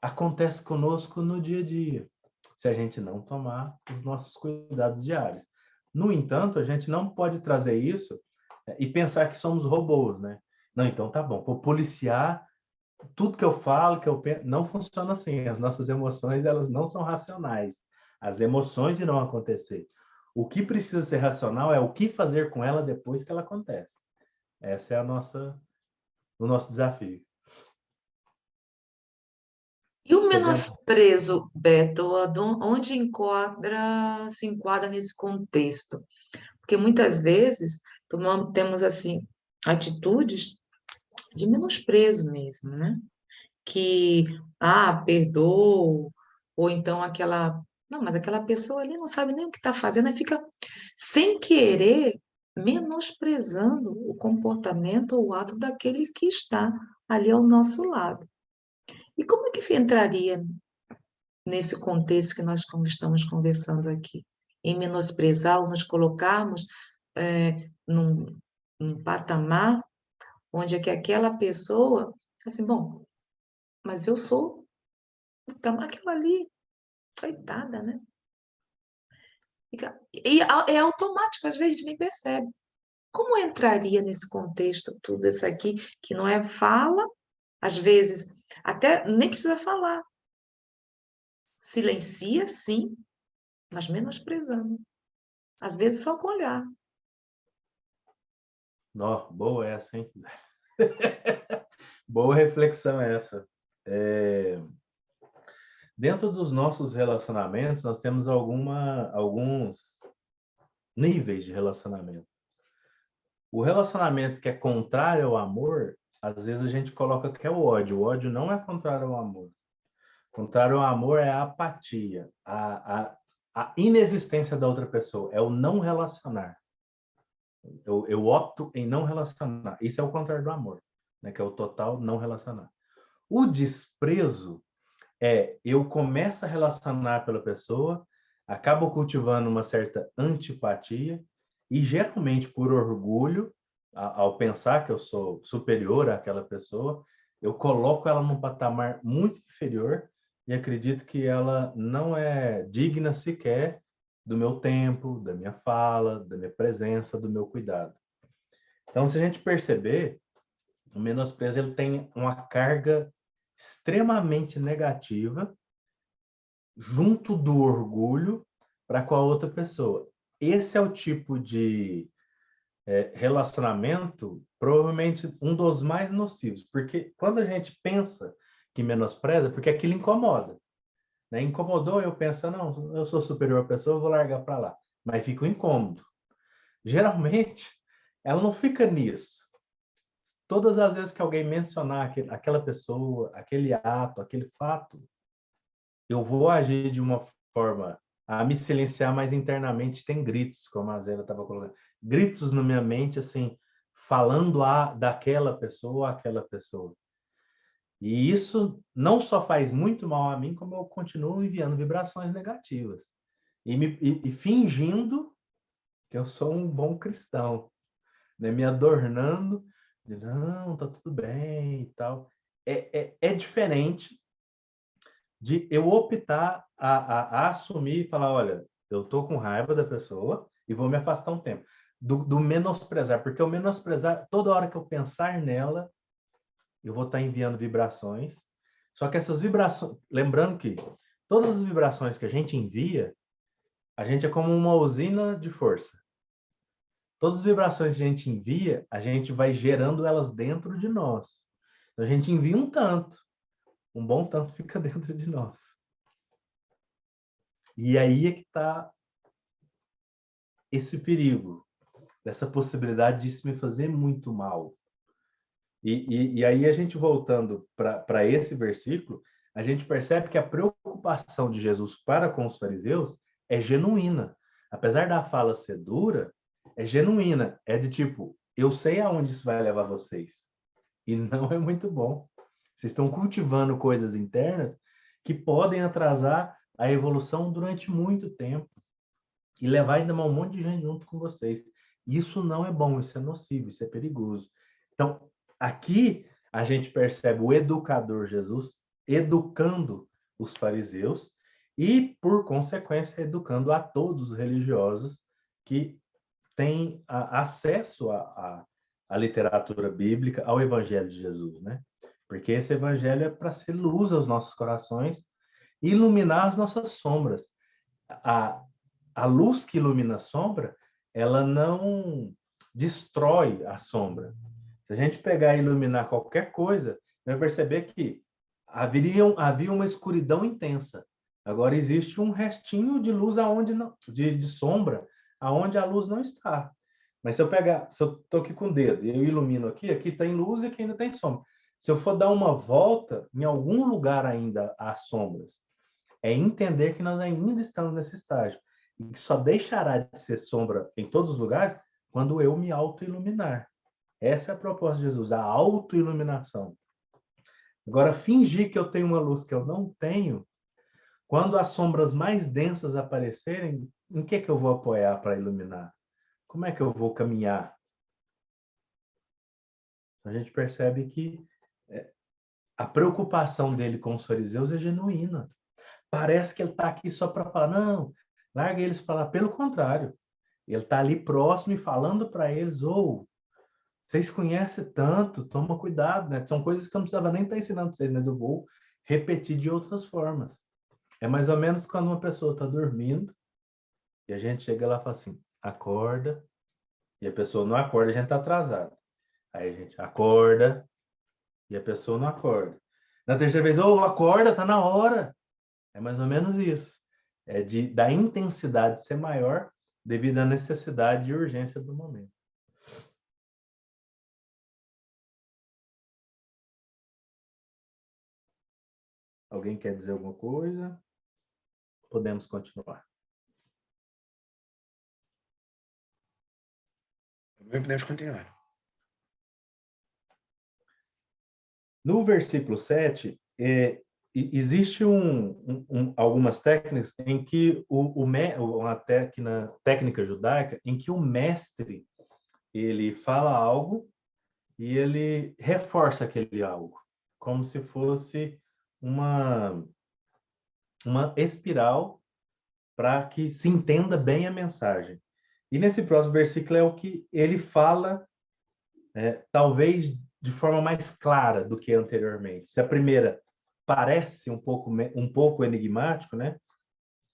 Speaker 2: acontece conosco no dia a dia, se a gente não tomar os nossos cuidados diários. No entanto, a gente não pode trazer isso e pensar que somos robôs, né? Não, então tá bom, vou policiar tudo que eu falo, que eu penso. Não funciona assim. As nossas emoções, elas não são racionais. As emoções irão acontecer. O que precisa ser racional é o que fazer com ela depois que ela acontece. Essa é o nosso desafio.
Speaker 1: E o menosprezo, Beto, onde se enquadra nesse contexto? Porque muitas vezes temos assim atitudes de menosprezo mesmo, né? Que, perdoa, ou então não, mas aquela pessoa ali não sabe nem o que está fazendo, aí fica sem querer menosprezando o comportamento ou o ato daquele que está ali ao nosso lado. E como é que entraria nesse contexto que nós estamos conversando aqui? Em menosprezar ou nos colocarmos num patamar onde é que aquela pessoa, assim, bom, mas eu sou aquilo ali, coitada, né? E é automático, às vezes a gente nem percebe. Como entraria nesse contexto tudo isso aqui, que não é fala, às vezes até nem precisa falar. Silencia, sim, mas menosprezando. Às vezes só com olhar.
Speaker 2: Boa essa, hein? Boa reflexão essa. Dentro dos nossos relacionamentos, nós temos alguns níveis de relacionamento. O relacionamento que é contrário ao amor, às vezes a gente coloca que é o ódio. O ódio não é contrário ao amor. Contrário ao amor é a apatia, a inexistência da outra pessoa, é o não relacionar. Eu opto em não relacionar. Isso é o contrário do amor, né? Que é o total não relacionar. O desprezo eu começo a relacionar pela pessoa, acabo cultivando uma certa antipatia e geralmente por orgulho, ao pensar que eu sou superior àquela pessoa, eu coloco ela num patamar muito inferior e acredito que ela não é digna sequer do meu tempo, da minha fala, da minha presença, do meu cuidado. Então, se a gente perceber, o menosprezo ele tem uma carga extremamente negativa junto do orgulho para com a outra pessoa. Esse é o tipo de relacionamento, provavelmente um dos mais nocivos, porque quando a gente pensa que menospreza, porque aquilo incomoda. Né? Incomodou, eu penso, não, eu sou superior à pessoa, eu vou largar para lá. Mas fica um incômodo. Geralmente, ela não fica nisso. Todas as vezes que alguém mencionar aquela pessoa, aquele ato, aquele fato, eu vou agir de uma forma a me silenciar, mas internamente tem gritos, como a Zélia estava colocando. Gritos na minha mente, assim, falando daquela pessoa, aquela pessoa. E isso não só faz muito mal a mim, como eu continuo enviando vibrações negativas. E fingindo que eu sou um bom cristão, né? Me adornando, de não, tá tudo bem e tal. É diferente de eu optar a assumir e falar, olha, eu tô com raiva da pessoa e vou me afastar um tempo. Do menosprezar, porque o menosprezar, toda hora que eu pensar nela, eu vou estar enviando vibrações. Só que essas vibrações, lembrando que todas as vibrações que a gente envia, a gente é como uma usina de força. Todas as vibrações que a gente envia, a gente vai gerando elas dentro de nós. Então, a gente envia um tanto, um bom tanto fica dentro de nós. E aí é que está esse perigo, dessa possibilidade de isso me fazer muito mal. E aí a gente voltando para esse versículo, a gente percebe que a preocupação de Jesus para com os fariseus é genuína. Apesar da fala ser dura, é genuína. É de tipo, eu sei aonde isso vai levar vocês. E não é muito bom. Vocês estão cultivando coisas internas que podem atrasar a evolução durante muito tempo e levar ainda um monte de gente junto com vocês. Isso não é bom, isso é nocivo, isso é perigoso. Então, aqui a gente percebe o educador Jesus educando os fariseus e, por consequência, educando a todos os religiosos que têm acesso à literatura bíblica, ao Evangelho de Jesus, né? Porque esse Evangelho é para ser luz aos nossos corações e iluminar as nossas sombras. A luz que ilumina a sombra, ela não destrói a sombra. Se a gente pegar e iluminar qualquer coisa, vai perceber que havia uma escuridão intensa. Agora existe um restinho de luz aonde não, de sombra, aonde a luz não está. Mas se eu estou aqui com o dedo e eu ilumino aqui tem luz e aqui ainda tem sombra. Se eu for dar uma volta, em algum lugar ainda há sombras. É entender que nós ainda estamos nesse estágio. E que só deixará de ser sombra em todos os lugares quando eu me auto-iluminar. Essa é a proposta de Jesus, a auto-iluminação. Agora, fingir que eu tenho uma luz que eu não tenho, quando as sombras mais densas aparecerem, em que eu vou apoiar para iluminar? Como é que eu vou caminhar? A gente percebe que a preocupação dele com os fariseus é genuína. Parece que ele está aqui só para falar, não, larga eles para lá. Pelo contrário, ele está ali próximo e falando para eles, vocês conhecem tanto, toma cuidado, né? São coisas que eu não precisava nem estar ensinando vocês, mas eu vou repetir de outras formas. É mais ou menos quando uma pessoa está dormindo e a gente chega lá e fala assim, acorda, e a pessoa não acorda, a gente está atrasado. Aí a gente acorda, e a pessoa não acorda. Na terceira vez, acorda, tá na hora. É mais ou menos isso. Da intensidade ser maior devido à necessidade e urgência do momento. Alguém quer dizer alguma coisa? Podemos continuar.
Speaker 5: Também podemos continuar.
Speaker 2: No versículo 7, existe algumas técnicas em que uma técnica judaica em que o mestre ele fala algo e ele reforça aquele algo, como se fosse uma espiral para que se entenda bem a mensagem. E nesse próximo versículo é o que ele fala, talvez de forma mais clara do que anteriormente. Se a primeira parece um pouco enigmático, né?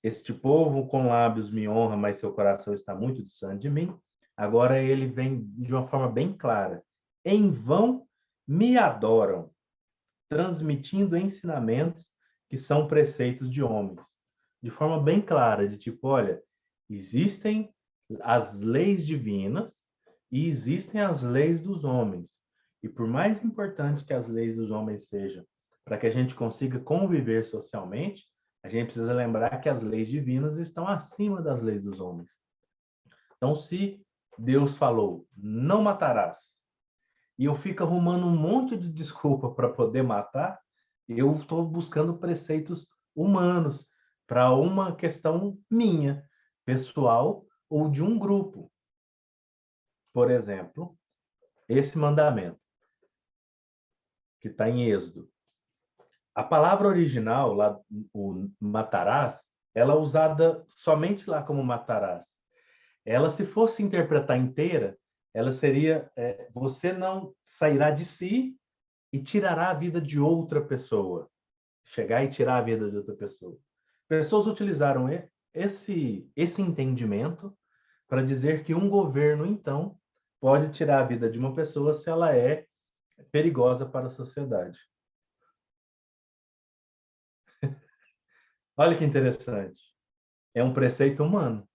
Speaker 2: Este povo com lábios me honra, mas seu coração está muito distante de mim. Agora ele vem de uma forma bem clara. Em vão me adoram, transmitindo ensinamentos que são preceitos de homens. De forma bem clara, de tipo, olha, existem as leis divinas e existem as leis dos homens. E por mais importante que as leis dos homens sejam, para que a gente consiga conviver socialmente, a gente precisa lembrar que as leis divinas estão acima das leis dos homens. Então, se Deus falou, não matarás, e eu fico arrumando um monte de desculpa para poder matar, eu estou buscando preceitos humanos para uma questão minha, pessoal ou de um grupo. Por exemplo, esse mandamento, que está em Êxodo. A palavra original, lá, o matarás, ela é usada somente lá como matarás. Ela, se fosse interpretar inteira, ela seria, você não sairá de si e tirará a vida de outra pessoa. Chegar e tirar a vida de outra pessoa. Pessoas utilizaram esse entendimento para dizer que um governo, então, pode tirar a vida de uma pessoa se ela é perigosa para a sociedade. Olha que interessante. É um preceito humano.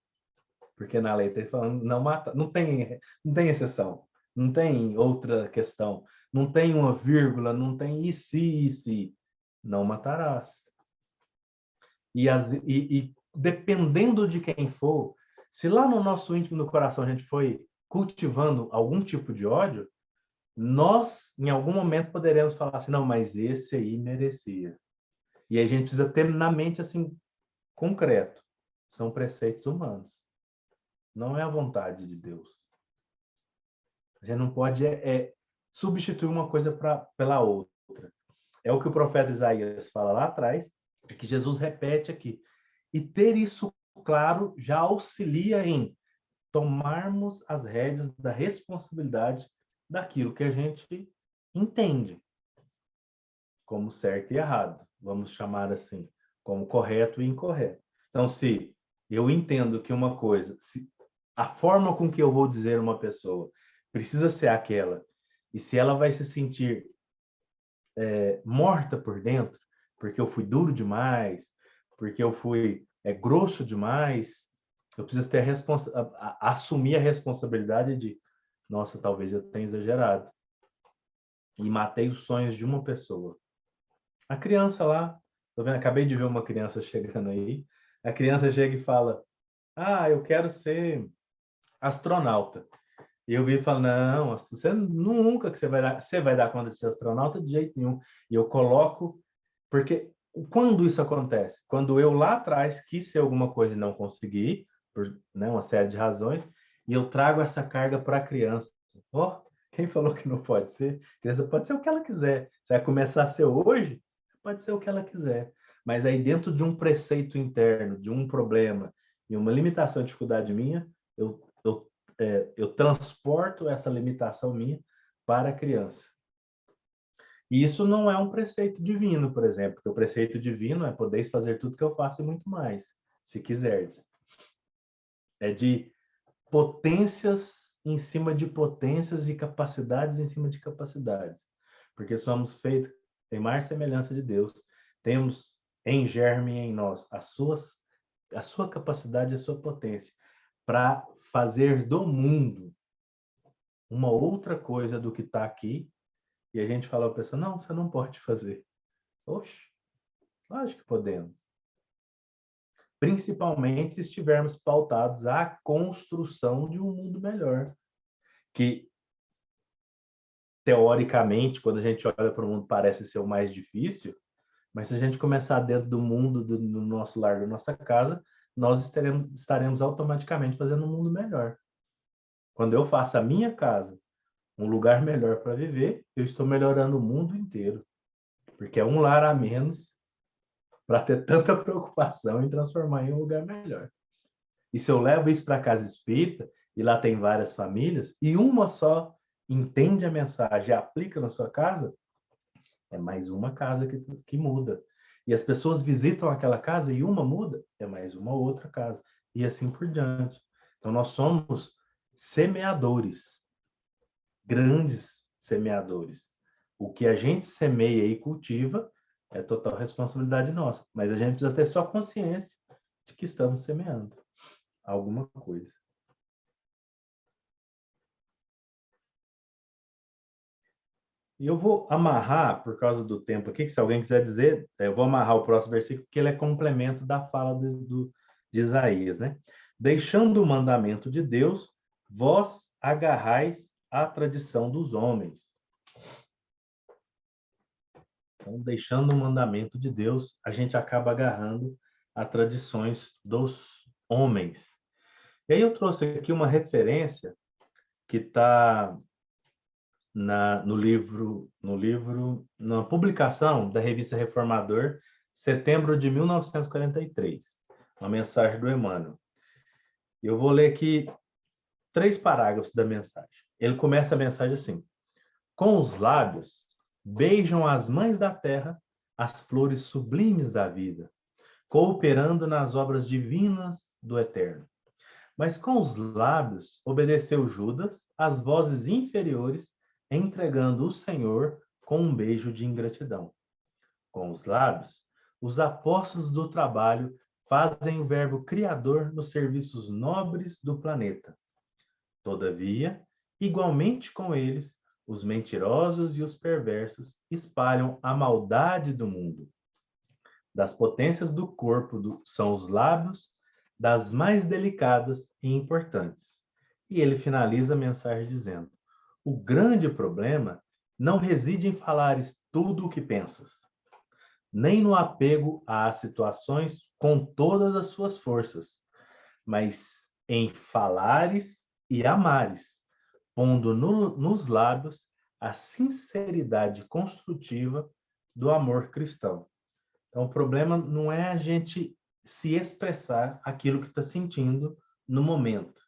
Speaker 2: Porque na lei está falando não mata, não tem exceção, não tem outra questão, não tem uma vírgula, não tem e se, não matarás. E dependendo de quem for, se lá no nosso íntimo do coração a gente foi cultivando algum tipo de ódio, nós, em algum momento, poderemos falar assim, não, mas esse aí merecia. E a gente precisa ter na mente, assim, concreto. São preceitos humanos. Não é a vontade de Deus. A gente não pode substituir uma coisa pela outra. É o que o profeta Isaías fala lá atrás, é que Jesus repete aqui. E ter isso claro já auxilia em tomarmos as rédeas da responsabilidade daquilo que a gente entende como certo e errado. Vamos chamar assim, como correto e incorreto. Então, se eu entendo que uma coisa, a forma com que eu vou dizer uma pessoa precisa ser aquela, e se ela vai se sentir morta por dentro, porque eu fui duro demais, porque eu fui grosso demais, eu preciso ter assumir a responsabilidade de, nossa, talvez eu tenha exagerado e matei os sonhos de uma pessoa. A criança lá, tô vendo, acabei de ver uma criança chegando aí, a criança chega e fala, eu quero ser astronauta. E eu vi e falo, não, você nunca que você vai dar conta de ser astronauta de jeito nenhum. E eu coloco, porque quando isso acontece? Quando eu lá atrás quis ser alguma coisa e não consegui, por uma série de razões, e eu trago essa carga para a criança. Quem falou que não pode ser? A criança pode ser o que ela quiser. Se vai começar a ser hoje, pode ser o que ela quiser. Mas aí dentro de um preceito interno, de um problema e uma limitação, dificuldade minha, eu transporto essa limitação minha para a criança. E isso não é um preceito divino, por exemplo, porque o preceito divino é podeis fazer tudo que eu faço e muito mais, se quiseres. É de potências em cima de potências e capacidades em cima de capacidades. porque somos feitos em imagem e semelhança de Deus. Temos em germe em nós a sua capacidade, a sua potência para fazer do mundo uma outra coisa do que está aqui. E a gente fala para a pessoa, não, você não pode fazer. Oxe, lógico que podemos. Principalmente se estivermos pautados à construção de um mundo melhor. Que, teoricamente, quando a gente olha para o mundo, parece ser o mais difícil, mas se a gente começar dentro do mundo, do nosso lar, da nossa casa, nós estaremos automaticamente fazendo um mundo melhor. Quando eu faço a minha casa um lugar melhor para viver, eu estou melhorando o mundo inteiro. Porque é um lar a menos para ter tanta preocupação em transformar em um lugar melhor. E se eu levo isso para a casa espírita, e lá tem várias famílias, e uma só entende a mensagem e aplica na sua casa, é mais uma casa que muda. E as pessoas visitam aquela casa e uma muda, é mais uma outra casa. E assim por diante. Então, nós somos semeadores, grandes semeadores. O que a gente semeia e cultiva é total responsabilidade nossa. Mas a gente precisa ter só consciência de que estamos semeando alguma coisa. E eu vou amarrar, por causa do tempo aqui, que se alguém quiser dizer, eu vou amarrar o próximo versículo, porque ele é complemento da fala de Isaías, né? Deixando o mandamento de Deus, vós agarrais a tradição dos homens. Então, deixando o mandamento de Deus, a gente acaba agarrando a tradições dos homens. E aí eu trouxe aqui uma referência que está na publicação da revista Reformador, setembro de 1943, uma mensagem do Emmanuel. Eu vou ler aqui 3 parágrafos da mensagem. Ele começa a mensagem assim: com os lábios beijam as mães da terra as flores sublimes da vida, cooperando nas obras divinas do Eterno. Mas com os lábios obedeceu Judas às vozes inferiores, entregando o Senhor com um beijo de ingratidão. Com os lábios, os apóstolos do trabalho fazem o verbo criador nos serviços nobres do planeta. Todavia, igualmente com eles, os mentirosos e os perversos espalham a maldade do mundo. Das potências do corpo são os lábios, das mais delicadas e importantes. E ele finaliza a mensagem dizendo: o grande problema não reside em falares tudo o que pensas, nem no apego às situações com todas as suas forças, mas em falares e amares, pondo nos lábios a sinceridade construtiva do amor cristão. Então, o problema não é a gente se expressar aquilo que está sentindo no momento.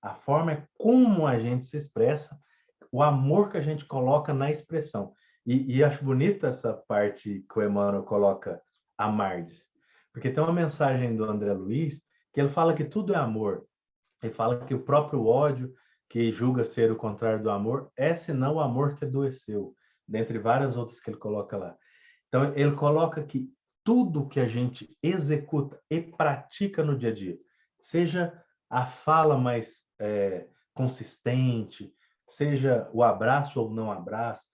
Speaker 2: A forma é como a gente se expressa, o amor que a gente coloca na expressão. E acho bonita essa parte que o Emmanuel coloca, amardes. Porque tem uma mensagem do André Luiz que ele fala que tudo é amor. Ele fala que o próprio ódio, que julga ser o contrário do amor, é senão o amor que adoeceu, dentre várias outras que ele coloca lá. Então, ele coloca que tudo que a gente executa e pratica no dia a dia, seja a fala mais consistente, seja o abraço ou não abraço,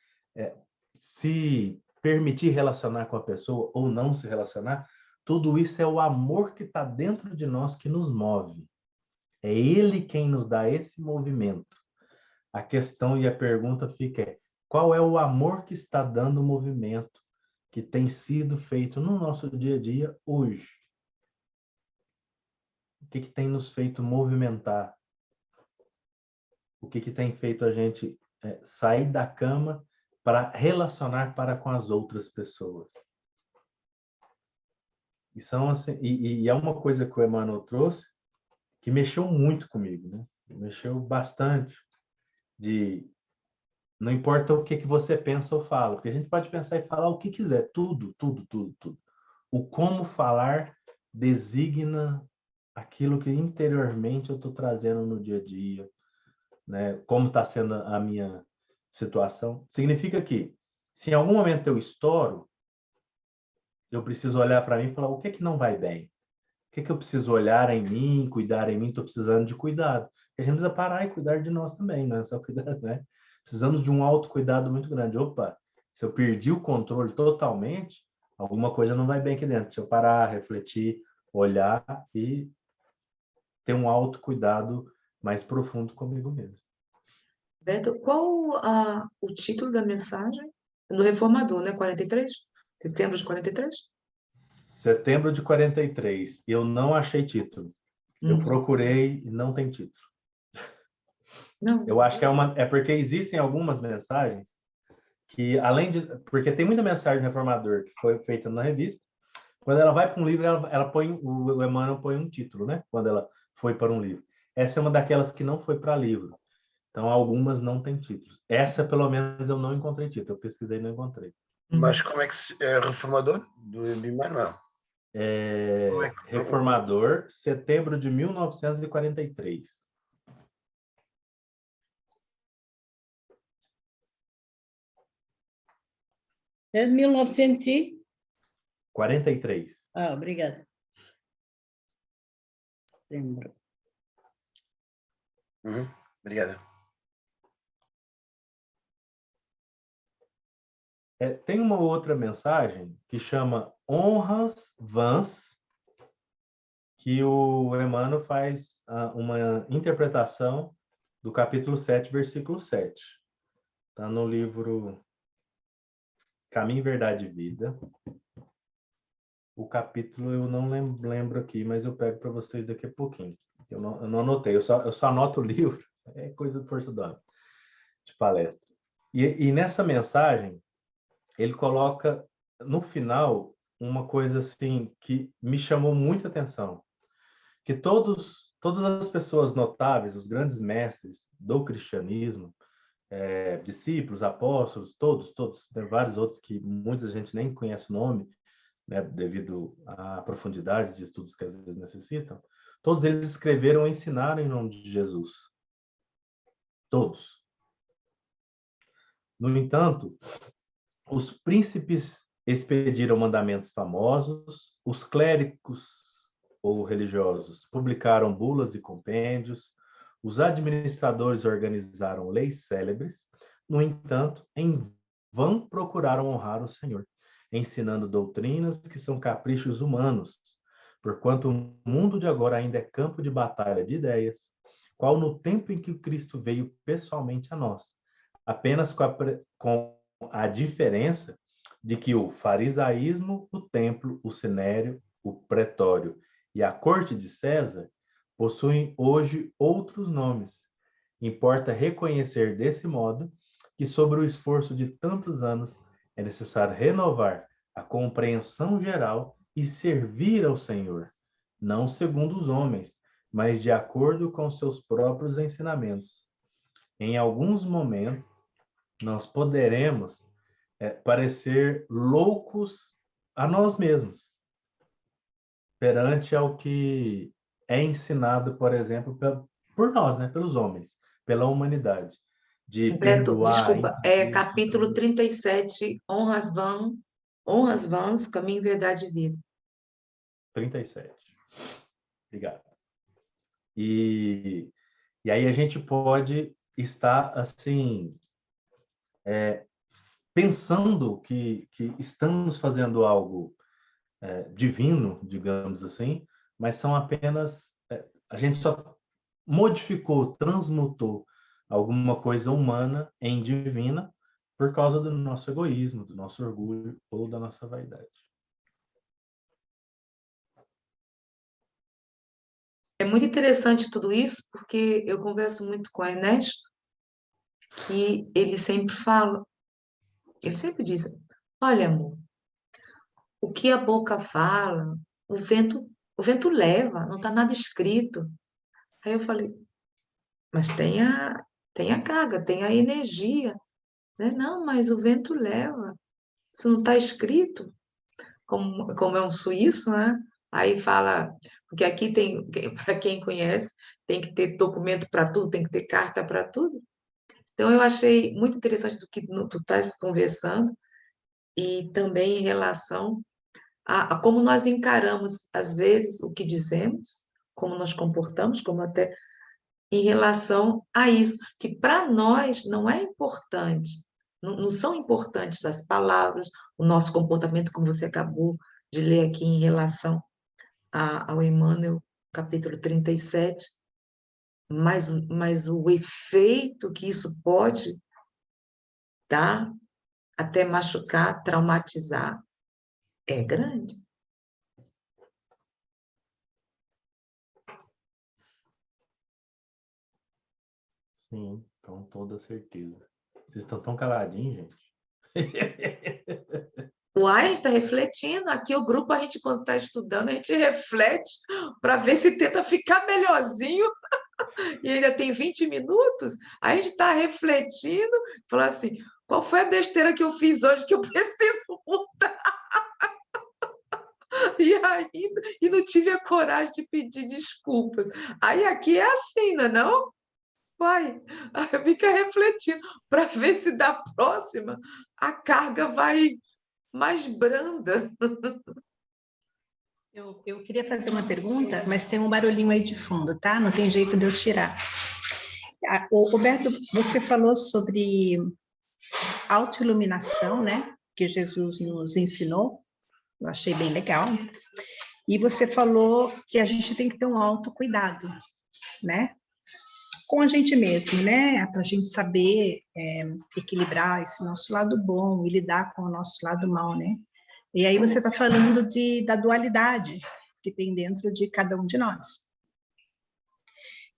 Speaker 2: se permitir relacionar com a pessoa ou não se relacionar, tudo isso é o amor que está dentro de nós que nos move. É ele quem nos dá esse movimento. A questão e a pergunta fica qual é o amor que está dando movimento que tem sido feito no nosso dia a dia hoje? O que tem nos feito movimentar? O que tem feito a gente sair da cama para relacionar para com as outras pessoas? E, assim, e é uma coisa que o Emmanuel trouxe que mexeu muito comigo, né? Mexeu bastante. Não importa o que você pensa ou fala, porque a gente pode pensar e falar o que quiser, tudo. O como falar designa aquilo que interiormente eu estou trazendo no dia a dia, né? Como está sendo a minha situação. Significa que Se em algum momento eu estouro, eu preciso olhar para mim e falar, o que é que não vai bem? O que é que eu preciso olhar em mim, cuidar em mim? Estou precisando de cuidado. A gente precisa parar e cuidar de nós também, não é só cuidar, né? Precisamos de um autocuidado muito grande. Opa, se eu perdi o controle totalmente, alguma coisa não vai bem aqui dentro. Se eu parar, refletir, olhar e ter um autocuidado mais profundo comigo mesmo.
Speaker 1: Beto, qual o título da mensagem? Do Reformador, né? 43? Setembro de 43?
Speaker 2: Setembro de 43. Eu não achei título. Eu
Speaker 1: Hum.
Speaker 2: procurei e não tem título.
Speaker 1: Não.
Speaker 2: Eu acho que é porque existem algumas mensagens que, além de... Porque tem muita mensagem reformador que foi feita na revista. Quando ela vai para um livro, ela põe... O Emmanuel põe um título, né? Quando ela foi para um livro. Essa é uma daquelas que não foi para livro. Então, algumas não têm títulos. Essa, pelo menos, eu não encontrei título. Eu pesquisei e não encontrei.
Speaker 5: Mas como é que é reformador do Emmanuel?
Speaker 2: Reformador, setembro de 1943.
Speaker 6: É de 1943.
Speaker 2: 43.
Speaker 6: Obrigada. Setembro.
Speaker 5: Obrigada.
Speaker 2: Tem uma outra mensagem que chama Honras Vãs, que o Emmanuel faz uma interpretação do capítulo 7, versículo 7. Está no livro Caminho, Verdade e Vida. O capítulo eu não lembro aqui, mas eu pego para vocês daqui a pouquinho. Eu não anotei, eu só anoto o livro, é coisa de força do hábito, de palestra. E nessa mensagem, ele coloca no final uma coisa assim que me chamou muita atenção, que todas as pessoas notáveis, os grandes mestres do cristianismo, discípulos, apóstolos, todos, tem vários outros que muita gente nem conhece o nome, né, devido à profundidade de estudos que às vezes necessitam, todos eles escreveram e ensinaram em nome de Jesus. Todos. No entanto, os príncipes expediram mandamentos famosos, os clérigos ou religiosos publicaram bulas e compêndios, os administradores organizaram leis célebres, no entanto, em vão procuraram honrar o Senhor, ensinando doutrinas que são caprichos humanos, porquanto o mundo de agora ainda é campo de batalha de ideias, qual no tempo em que o Cristo veio pessoalmente a nós, apenas com a diferença de que o farisaísmo, o templo, o sinério, o pretório e a corte de César possuem hoje outros nomes. Importa reconhecer desse modo que sobre o esforço de tantos anos é necessário renovar a compreensão geral e servir ao Senhor, não segundo os homens, mas de acordo com seus próprios ensinamentos. Em alguns momentos, nós poderemos parecer loucos a nós mesmos, perante ao que é ensinado, por exemplo, por nós, né, pelos homens, pela humanidade, de
Speaker 1: Beto,
Speaker 2: perdoar.
Speaker 1: desculpa, capítulo 37, honras vãs, caminho, verdade e vida.
Speaker 2: 37. Obrigado. E aí a gente pode estar, assim, pensando que estamos fazendo algo divino, digamos assim, mas são apenas... a gente só modificou, transmutou alguma coisa humana em divina por causa do nosso egoísmo, do nosso orgulho ou da nossa vaidade.
Speaker 1: É muito interessante tudo isso, porque eu converso muito com o Ernesto, que ele sempre diz, olha, amor, o que a boca fala, o vento leva, não está nada escrito. Aí eu falei, mas tem a carga, tem a energia, né? Não, mas o vento leva, isso não está escrito, como é um suíço, né? Aí fala, porque aqui tem, para quem conhece, tem que ter documento para tudo, tem que ter carta para tudo. Então, eu achei muito interessante do que tu estás conversando, e também em relação a como nós encaramos, às vezes, o que dizemos, como nos comportamos, como até em relação a isso, que para nós não é importante, não são importantes as palavras, o nosso comportamento, como você acabou de ler aqui em relação ao Emmanuel, capítulo 37, mas o efeito que isso pode dar, até machucar, traumatizar, é grande.
Speaker 2: Sim, com toda certeza. Vocês estão tão caladinhos, gente.
Speaker 1: Uai, a gente está refletindo. Aqui o grupo, a gente, quando está estudando, a gente reflete para ver se tenta ficar melhorzinho. E ainda tem 20 minutos. A gente está refletindo, falar assim, qual foi a besteira que eu fiz hoje que eu preciso mudar? E não tive a coragem de pedir desculpas. Aí aqui é assim, não é não? Vai, fica refletindo para ver se da próxima a carga vai mais branda.
Speaker 7: Eu queria fazer uma pergunta, mas tem um barulhinho aí de fundo, tá? Não tem jeito de eu tirar. Roberto, você falou sobre autoiluminação, né? Que Jesus nos ensinou. Eu achei bem legal. E você falou que a gente tem que ter um autocuidado, né? Com a gente mesmo, né? Para a gente saber equilibrar esse nosso lado bom e lidar com o nosso lado mal, né? E aí você está falando da dualidade que tem dentro de cada um de nós.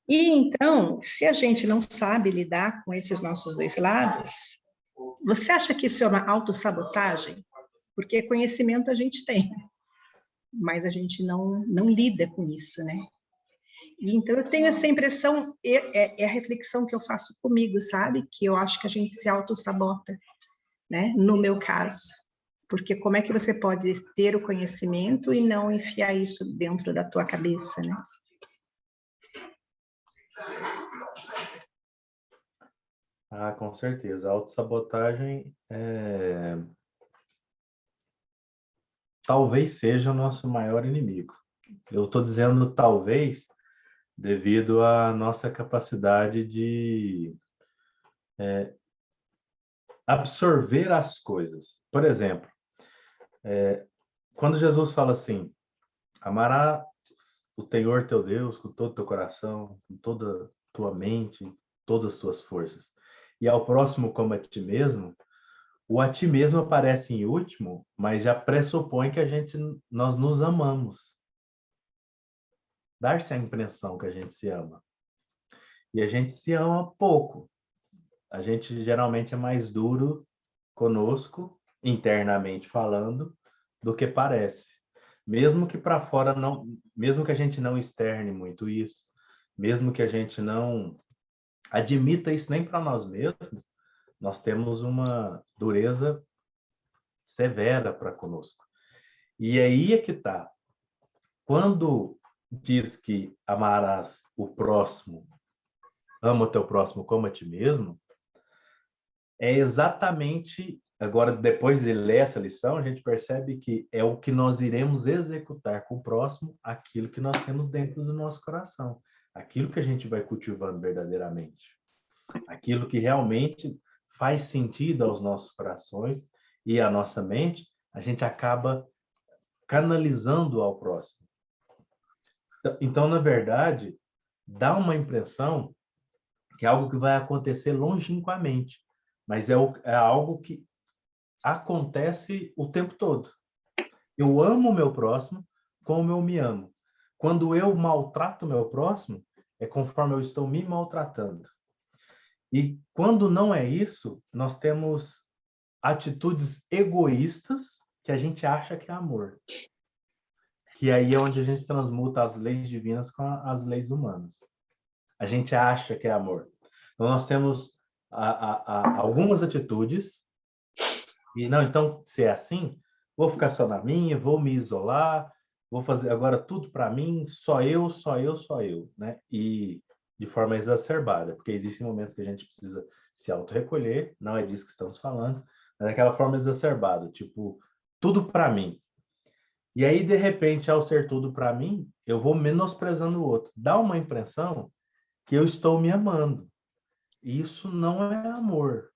Speaker 7: E então, se a gente não sabe lidar com esses nossos dois lados, você acha que isso é uma autossabotagem? Porque conhecimento a gente tem, mas a gente não lida com isso, né? E então eu tenho essa impressão, é a reflexão que eu faço comigo, sabe? Que eu acho que a gente se autossabota, né? No meu caso. Porque como é que você pode ter o conhecimento e não enfiar isso dentro da tua cabeça, né?
Speaker 2: Ah, com certeza. A autossabotagem talvez seja o nosso maior inimigo. Eu estou dizendo talvez devido à nossa capacidade de absorver as coisas. Por exemplo, quando Jesus fala assim, amarás o Senhor teu Deus com todo o teu coração, com toda a tua mente, todas as tuas forças, e ao próximo como a ti mesmo, o a ti mesmo aparece em último, mas já pressupõe que nós nos amamos. Dar-se a impressão que a gente se ama. E a gente se ama pouco. A gente geralmente é mais duro conosco, internamente falando, do que parece. Mesmo que para fora não, mesmo que a gente não externe muito isso, mesmo que a gente não admita isso nem para nós mesmos, nós temos uma dureza severa para conosco. E aí é que está. Quando diz que amarás o próximo, ama o teu próximo como a ti mesmo, é exatamente, agora depois de ler essa lição, a gente percebe que é o que nós iremos executar com o próximo, aquilo que nós temos dentro do nosso coração, aquilo que a gente vai cultivando verdadeiramente, aquilo que realmente faz sentido aos nossos corações e à nossa mente, a gente acaba canalizando ao próximo. Então, na verdade, dá uma impressão que é algo que vai acontecer longínquamente, mas é algo que acontece o tempo todo. Eu amo o meu próximo como eu me amo. Quando eu maltrato o meu próximo, é conforme eu estou me maltratando. E quando não é isso, nós temos atitudes egoístas que a gente acha que é amor. Que aí é onde a gente transmuta as leis divinas com as leis humanas. A gente acha que é amor. Então, nós temos algumas atitudes e, não, então, se é assim, vou ficar só na minha, vou me isolar, vou fazer agora tudo para mim, só eu, né? E de forma exacerbada, porque existem momentos que a gente precisa se autorrecolher, não é disso que estamos falando, mas daquela forma exacerbada, tipo, tudo para mim. E aí, de repente, ao ser tudo para mim, eu vou menosprezando o outro. Dá uma impressão que eu estou me amando. E isso não é amor.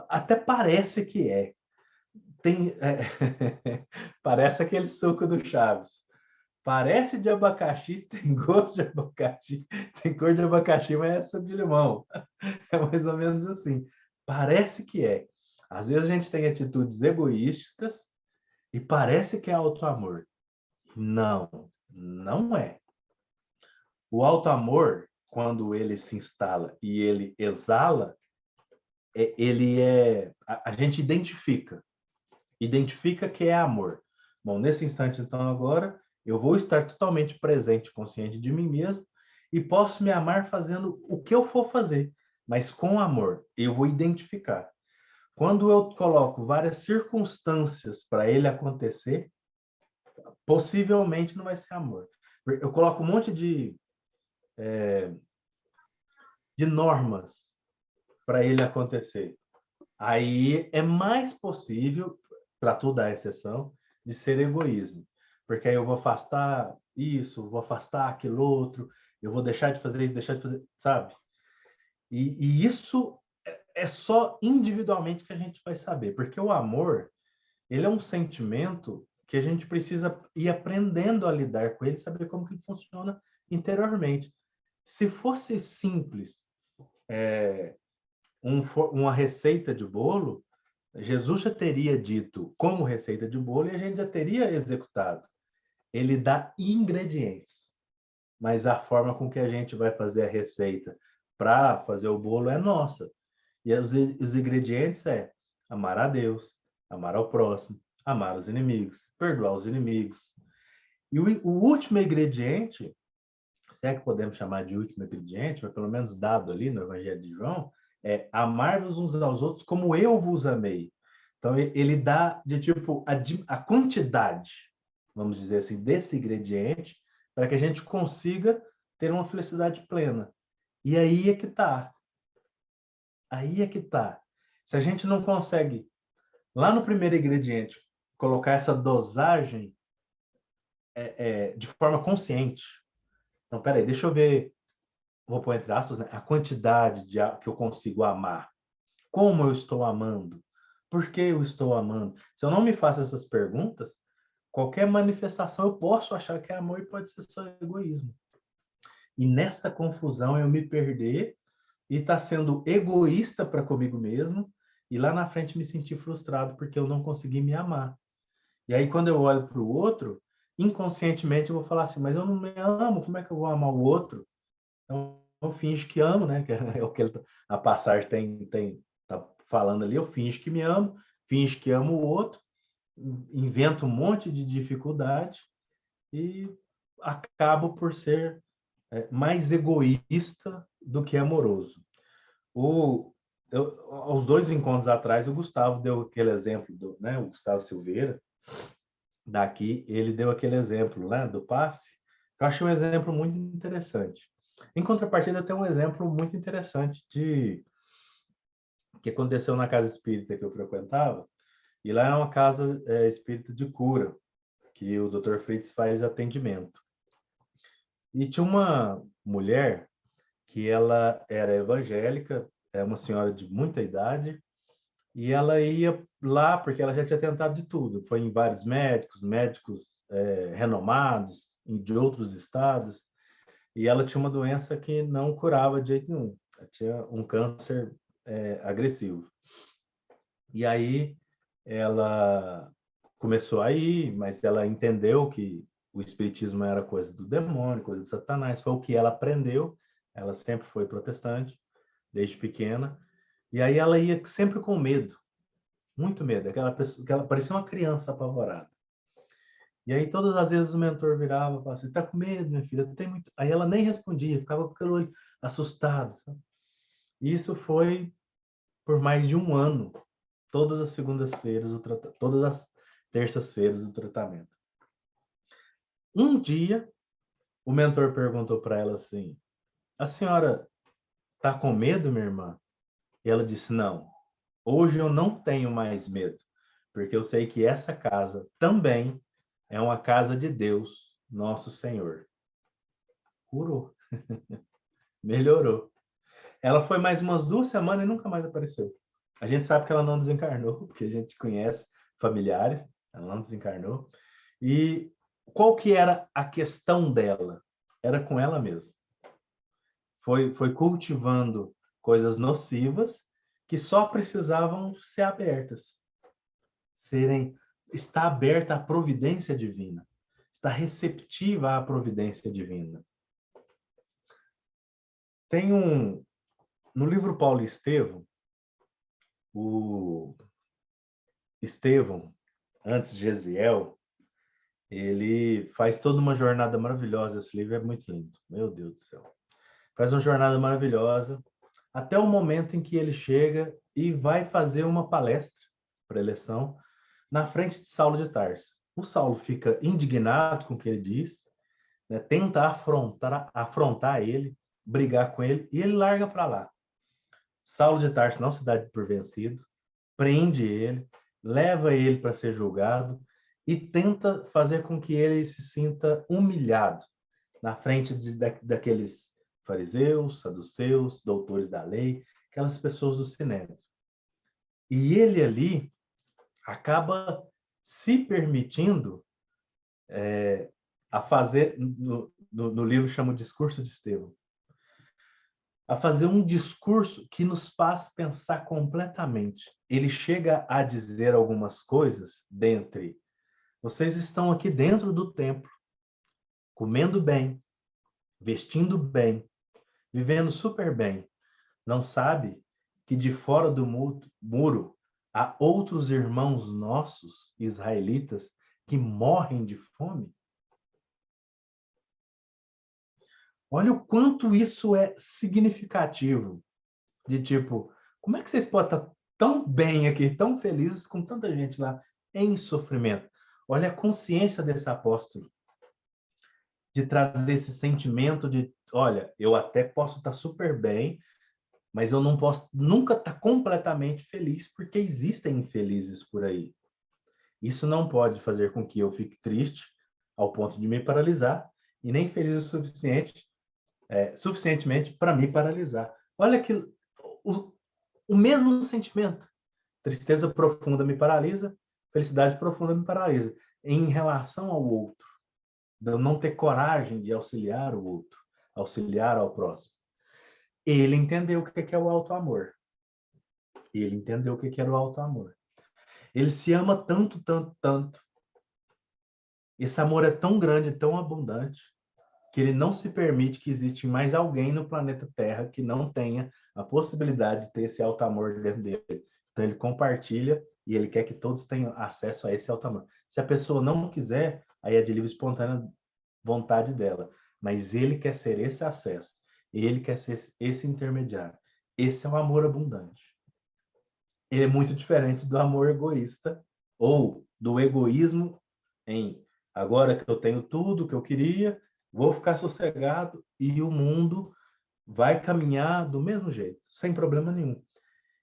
Speaker 2: Até parece que é. Parece aquele suco do Chaves. Parece de abacaxi, tem gosto de abacaxi, tem cor de abacaxi, mas é suco de limão. É mais ou menos assim. Parece que é. Às vezes a gente tem atitudes egoísticas e parece que é auto-amor. Não, não é. O auto-amor, quando ele se instala e ele exala, a gente identifica que é amor. Bom, nesse instante, então, agora, eu vou estar totalmente presente, consciente de mim mesmo, e posso me amar fazendo o que eu for fazer, mas com amor. Eu vou identificar. Quando eu coloco várias circunstâncias para ele acontecer, possivelmente não vai ser amor. Eu coloco um monte de normas para ele acontecer. Aí é mais possível, para tudo a exceção, de ser egoísmo. Porque aí eu vou afastar isso, vou afastar aquilo outro, eu vou deixar de fazer isso, deixar de fazer, sabe? E isso é só individualmente que a gente vai saber. Porque o amor, ele é um sentimento que a gente precisa ir aprendendo a lidar com ele, saber como que ele funciona interiormente. Se fosse simples, uma receita de bolo, Jesus já teria dito como receita de bolo e a gente já teria executado. Ele dá ingredientes, mas a forma com que a gente vai fazer a receita para fazer o bolo é nossa. E os ingredientes é amar a Deus, amar ao próximo, amar os inimigos, perdoar os inimigos. E o último ingrediente, se é que podemos chamar de último ingrediente, mas pelo menos dado ali no Evangelho de João, é amar-vos uns aos outros como eu vos amei. Então, ele dá de tipo a quantidade, vamos dizer assim, desse ingrediente para que a gente consiga ter uma felicidade plena. E aí é que está. Aí é que está. Se a gente não consegue, lá no primeiro ingrediente, colocar essa dosagem de forma consciente. Então, peraí, deixa eu ver, vou pôr entre aspas, né, a quantidade que eu consigo amar. Como eu estou amando? Por que eu estou amando? Se eu não me faço essas perguntas, qualquer manifestação eu posso achar que é amor e pode ser só egoísmo. E nessa confusão eu me perder e estar sendo egoísta para comigo mesmo e lá na frente me sentir frustrado porque eu não consegui me amar. E aí quando eu olho para o outro, inconscientemente eu vou falar assim, mas eu não me amo, como é que eu vou amar o outro? Então eu finjo que amo, né? Que é o que a passagem tá falando ali, eu finjo que me amo, finjo que amo o outro, invento um monte de dificuldade e acabo por ser mais egoísta do que amoroso. Aos 2 encontros atrás, o Gustavo deu aquele exemplo, né? O Gustavo Silveira, daqui, ele deu aquele exemplo, né? Do passe, que eu achei um exemplo muito interessante. Em contrapartida, tem um exemplo muito interessante que aconteceu na casa espírita que eu frequentava, e lá é uma casa espírita de cura, que o Dr. Fritz faz atendimento. E tinha uma mulher que ela era evangélica, é uma senhora de muita idade, e ela ia lá porque ela já tinha tentado de tudo. Foi em vários médicos renomados, de outros estados, e ela tinha uma doença que não curava de jeito nenhum. Ela tinha um câncer agressivo. E aí ela começou a ir, mas ela entendeu que o espiritismo era coisa do demônio, coisa de Satanás. Foi o que ela aprendeu. Ela sempre foi protestante, desde pequena. E aí ela ia sempre com medo, muito medo. Aquela pessoa, que ela parecia uma criança apavorada. E aí todas as vezes o mentor virava e falava assim, você está com medo, minha filha? Tem muito... Aí ela nem respondia, ficava com aquele olho assustado. E isso foi por mais de um ano, todas as segundas-feiras, todas as terças-feiras do tratamento. Um dia, o mentor perguntou para ela assim, a senhora está com medo, minha irmã? E ela disse, não, Hoje eu não tenho mais medo, porque eu sei que essa casa também é uma casa de Deus, nosso Senhor. Curou. Melhorou. Ela foi mais umas 2 semanas e nunca mais apareceu. A gente sabe que ela não desencarnou, porque a gente conhece familiares, ela não desencarnou. E qual que era a questão dela? Era com ela mesma. Foi cultivando coisas nocivas que só precisavam ser abertas. Está aberta à providência divina. Está receptiva à providência divina. Tem no livro Paulo e Estevão, o Estevão, antes de Gesiel, ele faz toda uma jornada maravilhosa. Esse livro é muito lindo. Meu Deus do céu. Faz uma jornada maravilhosa até o momento em que ele chega e vai fazer uma palestra para eleição na frente de Saulo de Tarso. O Saulo fica indignado com o que ele diz, né, tenta afrontar ele, brigar com ele, e ele larga para lá. Saulo de Tarso não se dá por vencido, prende ele, leva ele para ser julgado e tenta fazer com que ele se sinta humilhado na frente daqueles fariseus, saduceus, doutores da lei, aquelas pessoas do Sinédrio. E ele ali acaba se permitindo a fazer, no livro chama o Discurso de Estevão, a fazer um discurso que nos faz pensar completamente. Ele chega a dizer algumas coisas dentre: vocês estão aqui dentro do templo, comendo bem, vestindo bem, vivendo super bem. Não sabe que de fora do muro há outros irmãos nossos, israelitas, que morrem de fome? Olha o quanto isso é significativo. De tipo, como é que vocês podem estar tão bem aqui, tão felizes, com tanta gente lá em sofrimento? Olha a consciência desse apóstolo. De trazer esse sentimento de, olha, eu até posso estar super bem, mas eu não posso nunca estar completamente feliz, porque existem infelizes por aí. Isso não pode fazer com que eu fique triste ao ponto de me paralisar, e nem feliz suficientemente para me paralisar. Olha que o mesmo sentimento. Tristeza profunda me paralisa, felicidade profunda me paralisa. Em relação ao outro, de eu não ter coragem de auxiliar o outro, auxiliar ao próximo. Ele entendeu o que é o auto-amor. Ele entendeu o que era o auto-amor. Ele se ama tanto, tanto, tanto. Esse amor é tão grande, tão abundante, que ele não se permite que existe mais alguém no planeta Terra que não tenha a possibilidade de ter esse auto-amor dentro dele. Então ele compartilha e ele quer que todos tenham acesso a esse auto-amor. Se a pessoa não quiser, aí é de livre e espontânea vontade dela. Mas ele quer ser esse acesso. Ele quer ser esse intermediário. Esse é o amor abundante. Ele é muito diferente do amor egoísta ou do egoísmo em agora que eu tenho tudo que eu queria, vou ficar sossegado e o mundo vai caminhar do mesmo jeito, sem problema nenhum.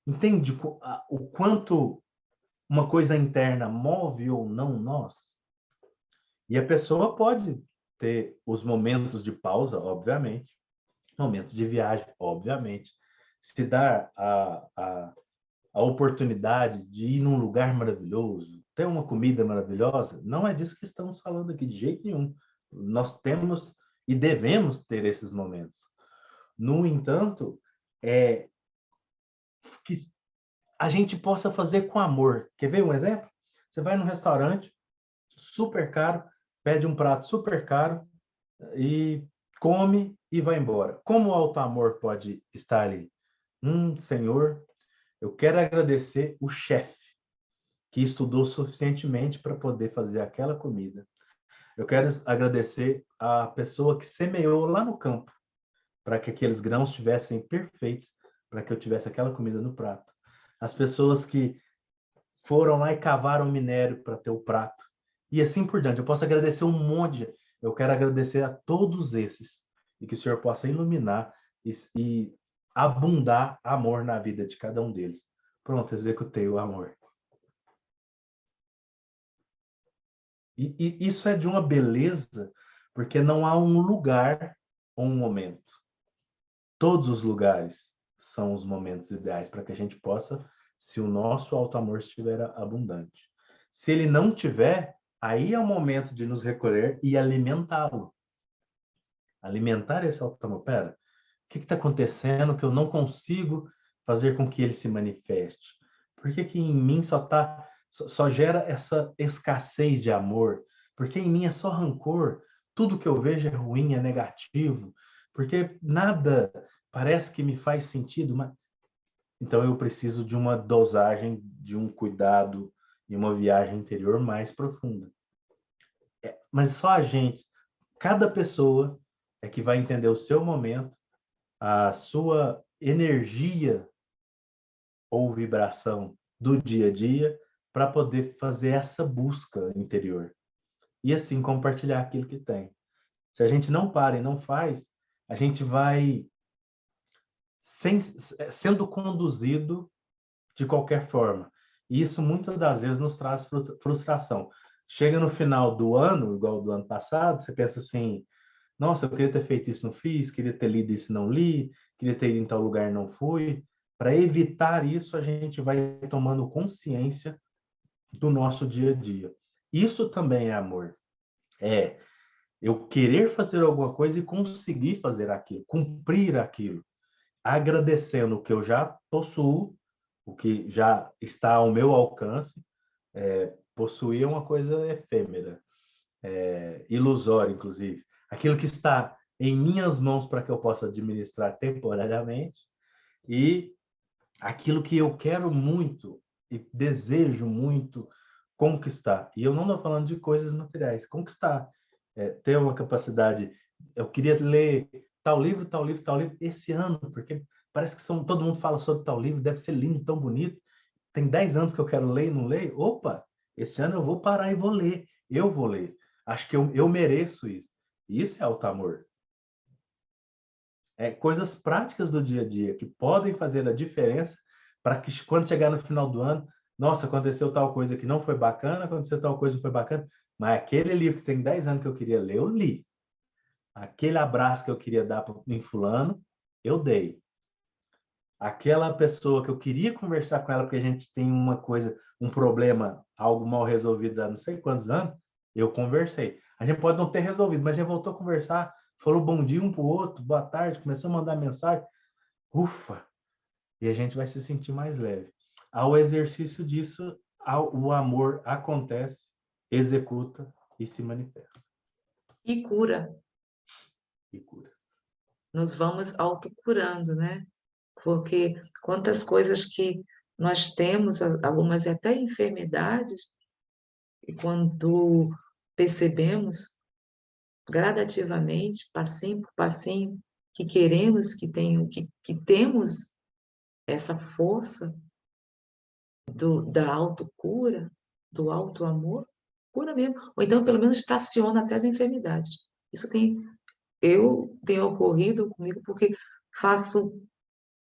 Speaker 2: Entende o quanto uma coisa interna move ou não nós? E a pessoa pode ter os momentos de pausa, obviamente, momentos de viagem, obviamente, se dar a oportunidade de ir num lugar maravilhoso, ter uma comida maravilhosa, não é disso que estamos falando aqui de jeito nenhum. Nós temos e devemos ter esses momentos. No entanto, que a gente possa fazer com amor. Quer ver um exemplo? Você vai num restaurante super caro, pede um prato super caro e come e vai embora. Como o auto-amor pode estar ali? Senhor, eu quero agradecer o chefe que estudou suficientemente para poder fazer aquela comida. Eu quero agradecer a pessoa que semeou lá no campo para que aqueles grãos estivessem perfeitos, para que eu tivesse aquela comida no prato. As pessoas que foram lá e cavaram minério para ter o prato. E assim por diante. Eu posso agradecer um monte. Eu quero agradecer a todos esses. E que o Senhor possa iluminar e abundar amor na vida de cada um deles. Pronto, executei o amor. E isso é de uma beleza, porque não há um lugar ou um momento. Todos os lugares são os momentos ideais para que a gente possa, se o nosso alto amor estiver abundante. Se ele não tiver, aí é o momento de nos recolher e alimentá-lo. Alimentar esse alto amor. Pera, o que está acontecendo que eu não consigo fazer com que ele se manifeste? Por que em mim só gera essa escassez de amor? Porque em mim é só rancor? Tudo que eu vejo é ruim, é negativo? Porque nada parece que me faz sentido, mas... Então eu preciso de uma dosagem, de um cuidado e uma viagem interior mais profunda. Mas só a gente, cada pessoa é que vai entender o seu momento, a sua energia ou vibração do dia a dia para poder fazer essa busca interior. E assim compartilhar aquilo que tem. Se a gente não para e não faz, a gente vai sendo conduzido de qualquer forma. E isso muitas das vezes nos traz frustração. Chega no final do ano, igual do ano passado, você pensa assim, nossa, eu queria ter feito isso, não fiz, queria ter lido isso, não li, queria ter ido em tal lugar, não fui. Para evitar isso, a gente vai tomando consciência do nosso dia a dia. Isso também é amor. É eu querer fazer alguma coisa e conseguir fazer aquilo, cumprir aquilo, agradecendo o que eu já possuo, o que já está ao meu alcance. Possuir é uma coisa efêmera, ilusória, inclusive. Aquilo que está em minhas mãos para que eu possa administrar temporariamente, e aquilo que eu quero muito e desejo muito conquistar. E eu não estou falando de coisas materiais. Conquistar. Ter uma capacidade... Eu queria ler tal livro, tal livro, tal livro esse ano, porque parece que todo mundo fala sobre tal livro, deve ser lindo, tão bonito. Tem 10 anos que eu quero ler e não leio. Opa, esse ano eu vou parar e vou ler. Eu vou ler. Acho que eu mereço isso. Isso é alto amor. Coisas práticas do dia a dia que podem fazer a diferença para que quando chegar no final do ano, nossa, aconteceu tal coisa que não foi bacana, aconteceu tal coisa que foi bacana, mas aquele livro que tem 10 anos que eu queria ler, eu li. Aquele abraço que eu queria dar em fulano, eu dei. Aquela pessoa que eu queria conversar com ela porque a gente tem uma coisa, um problema, algo mal resolvido há não sei quantos anos, eu conversei. A gente pode não ter resolvido, mas a gente voltou a conversar, falou bom dia um para o outro, boa tarde, começou a mandar mensagem. Ufa! E a gente vai se sentir mais leve. Ao exercício disso, o amor acontece, executa e se manifesta.
Speaker 1: E cura.
Speaker 2: E cura.
Speaker 1: Nos vamos autocurando, né? Porque quantas coisas que nós temos, algumas até enfermidades, e quando percebemos gradativamente, passinho por passinho, que queremos que temos essa força da autocura, do autoamor, cura mesmo. Ou então, pelo menos, estaciona até as enfermidades. Isso tem ocorrido comigo porque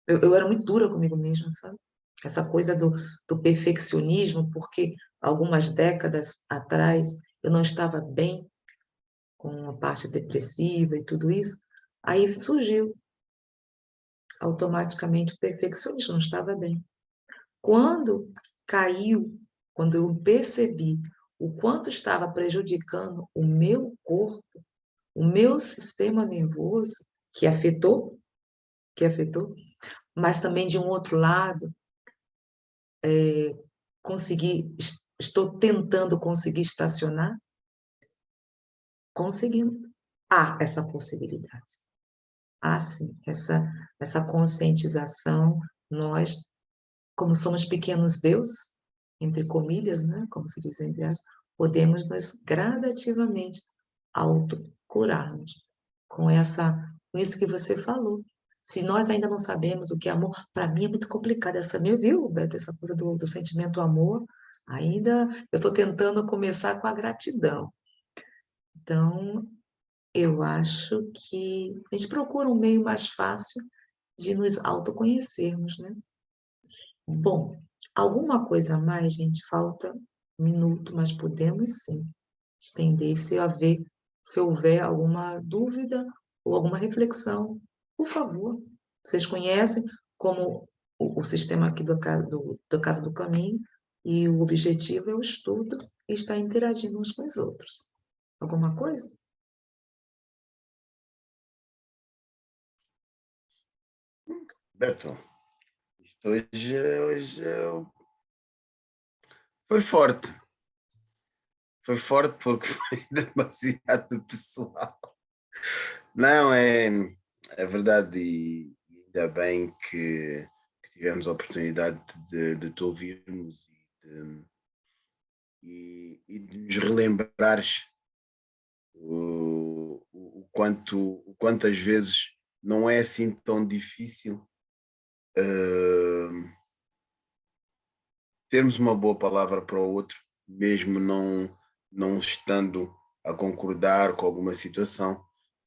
Speaker 1: eu era muito dura comigo mesma, sabe? Essa coisa do perfeccionismo, porque algumas décadas atrás eu não estava bem com a parte depressiva e tudo isso, aí surgiu automaticamente o perfeccionismo, não estava bem. Quando caiu, quando eu percebi o quanto estava prejudicando o meu corpo, o meu sistema nervoso, que afetou, mas também de um outro lado, estou tentando conseguir estacionar, conseguindo. Há essa possibilidade. Há sim, essa conscientização, nós, como somos pequenos deuses, entre comilhas, né, como se diz entre aspas, podemos nos gradativamente autocurarmos com isso que você falou. Se nós ainda não sabemos o que é amor, para mim é muito complicado essa, viu, Beto, essa coisa do sentimento amor, ainda eu estou tentando começar com a gratidão. Então, eu acho que a gente procura um meio mais fácil de nos autoconhecermos, né? Bom, Alguma coisa a mais, gente? Falta um minuto, mas podemos sim estender se houver alguma dúvida ou alguma reflexão. Por favor, vocês conhecem como o sistema aqui do Casa do Caminho, e o objetivo é o estudo e estar interagindo uns com os outros. Alguma coisa?
Speaker 5: Beto, isto hoje foi forte. Foi forte porque foi demasiado pessoal. Não, é verdade, e ainda bem que tivemos a oportunidade de te ouvirmos e de nos relembrares o quanto às vezes não é assim tão difícil termos uma boa palavra para o outro, mesmo não estando a concordar com alguma situação,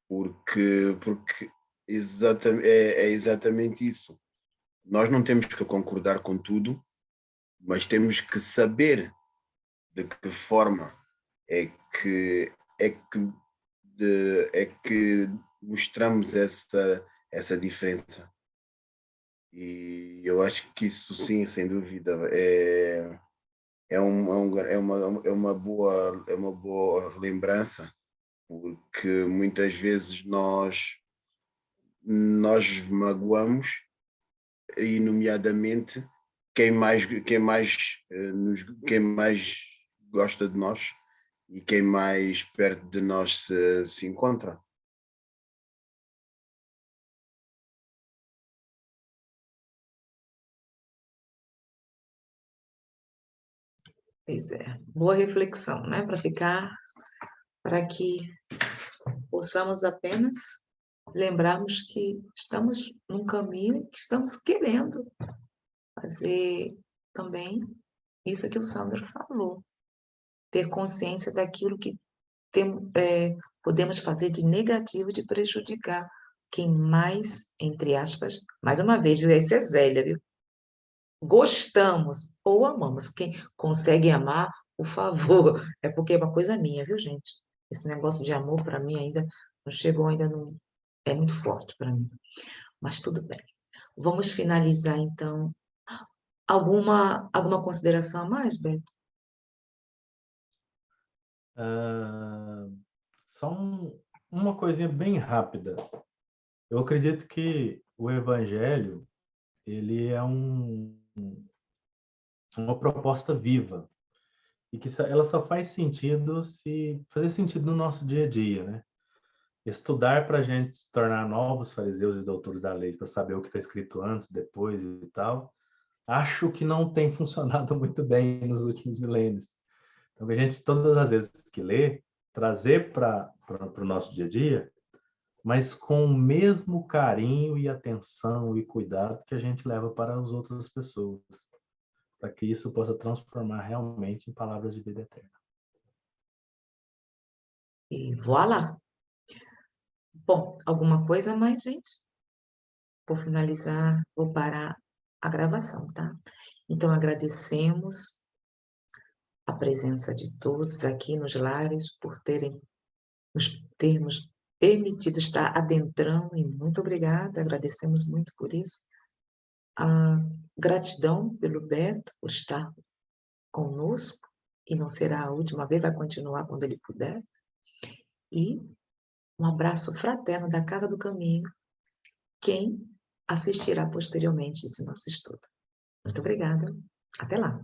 Speaker 5: porque é exatamente isso. Nós não temos que concordar com tudo, mas temos que saber de que forma é que mostramos essa diferença. E eu acho que isso, sim, sem dúvida, é uma boa lembrança, porque muitas vezes nós magoamos, e nomeadamente quem mais gosta de nós e quem mais perto de nós se encontra.
Speaker 1: Pois é, boa reflexão, né? Para que possamos apenas lembrarmos que estamos num caminho que estamos querendo fazer também isso que o Sandro falou, ter consciência daquilo que podemos fazer de negativo, de prejudicar quem mais, entre aspas, mais uma vez, viu? Essa é Zélia, viu? Gostamos ou amamos. Quem consegue amar, por favor, é porque é uma coisa minha, viu, gente? Esse negócio de amor, para mim, ainda não chegou, ainda não é muito forte para mim. Mas tudo bem. Vamos finalizar, então. Alguma consideração a mais, Beto?
Speaker 2: Só uma coisinha bem rápida. Eu acredito que o Evangelho, ele é uma proposta viva, e que ela só faz sentido se fazer sentido no nosso dia a dia, né? Estudar para a gente se tornar novos fariseus e doutores da lei, para saber o que está escrito antes, depois e tal, acho que não tem funcionado muito bem nos últimos milênios. Então, a gente, todas as vezes que lê, trazer para o nosso dia a dia, mas com o mesmo carinho e atenção e cuidado que a gente leva para as outras pessoas, para que isso possa transformar realmente em palavras de vida eterna.
Speaker 1: E voilá! Bom, alguma coisa a mais, gente? Por finalizar, vou parar a gravação, tá? Então, agradecemos a presença de todos aqui nos lares por nos termos permitido estar adentrando, e muito obrigada, agradecemos muito por isso. A gratidão pelo Beto por estar conosco, e não será a última vez, vai continuar quando ele puder. E um abraço fraterno da Casa do Caminho, quem assistirá posteriormente esse nosso estudo. Muito obrigada. Até lá.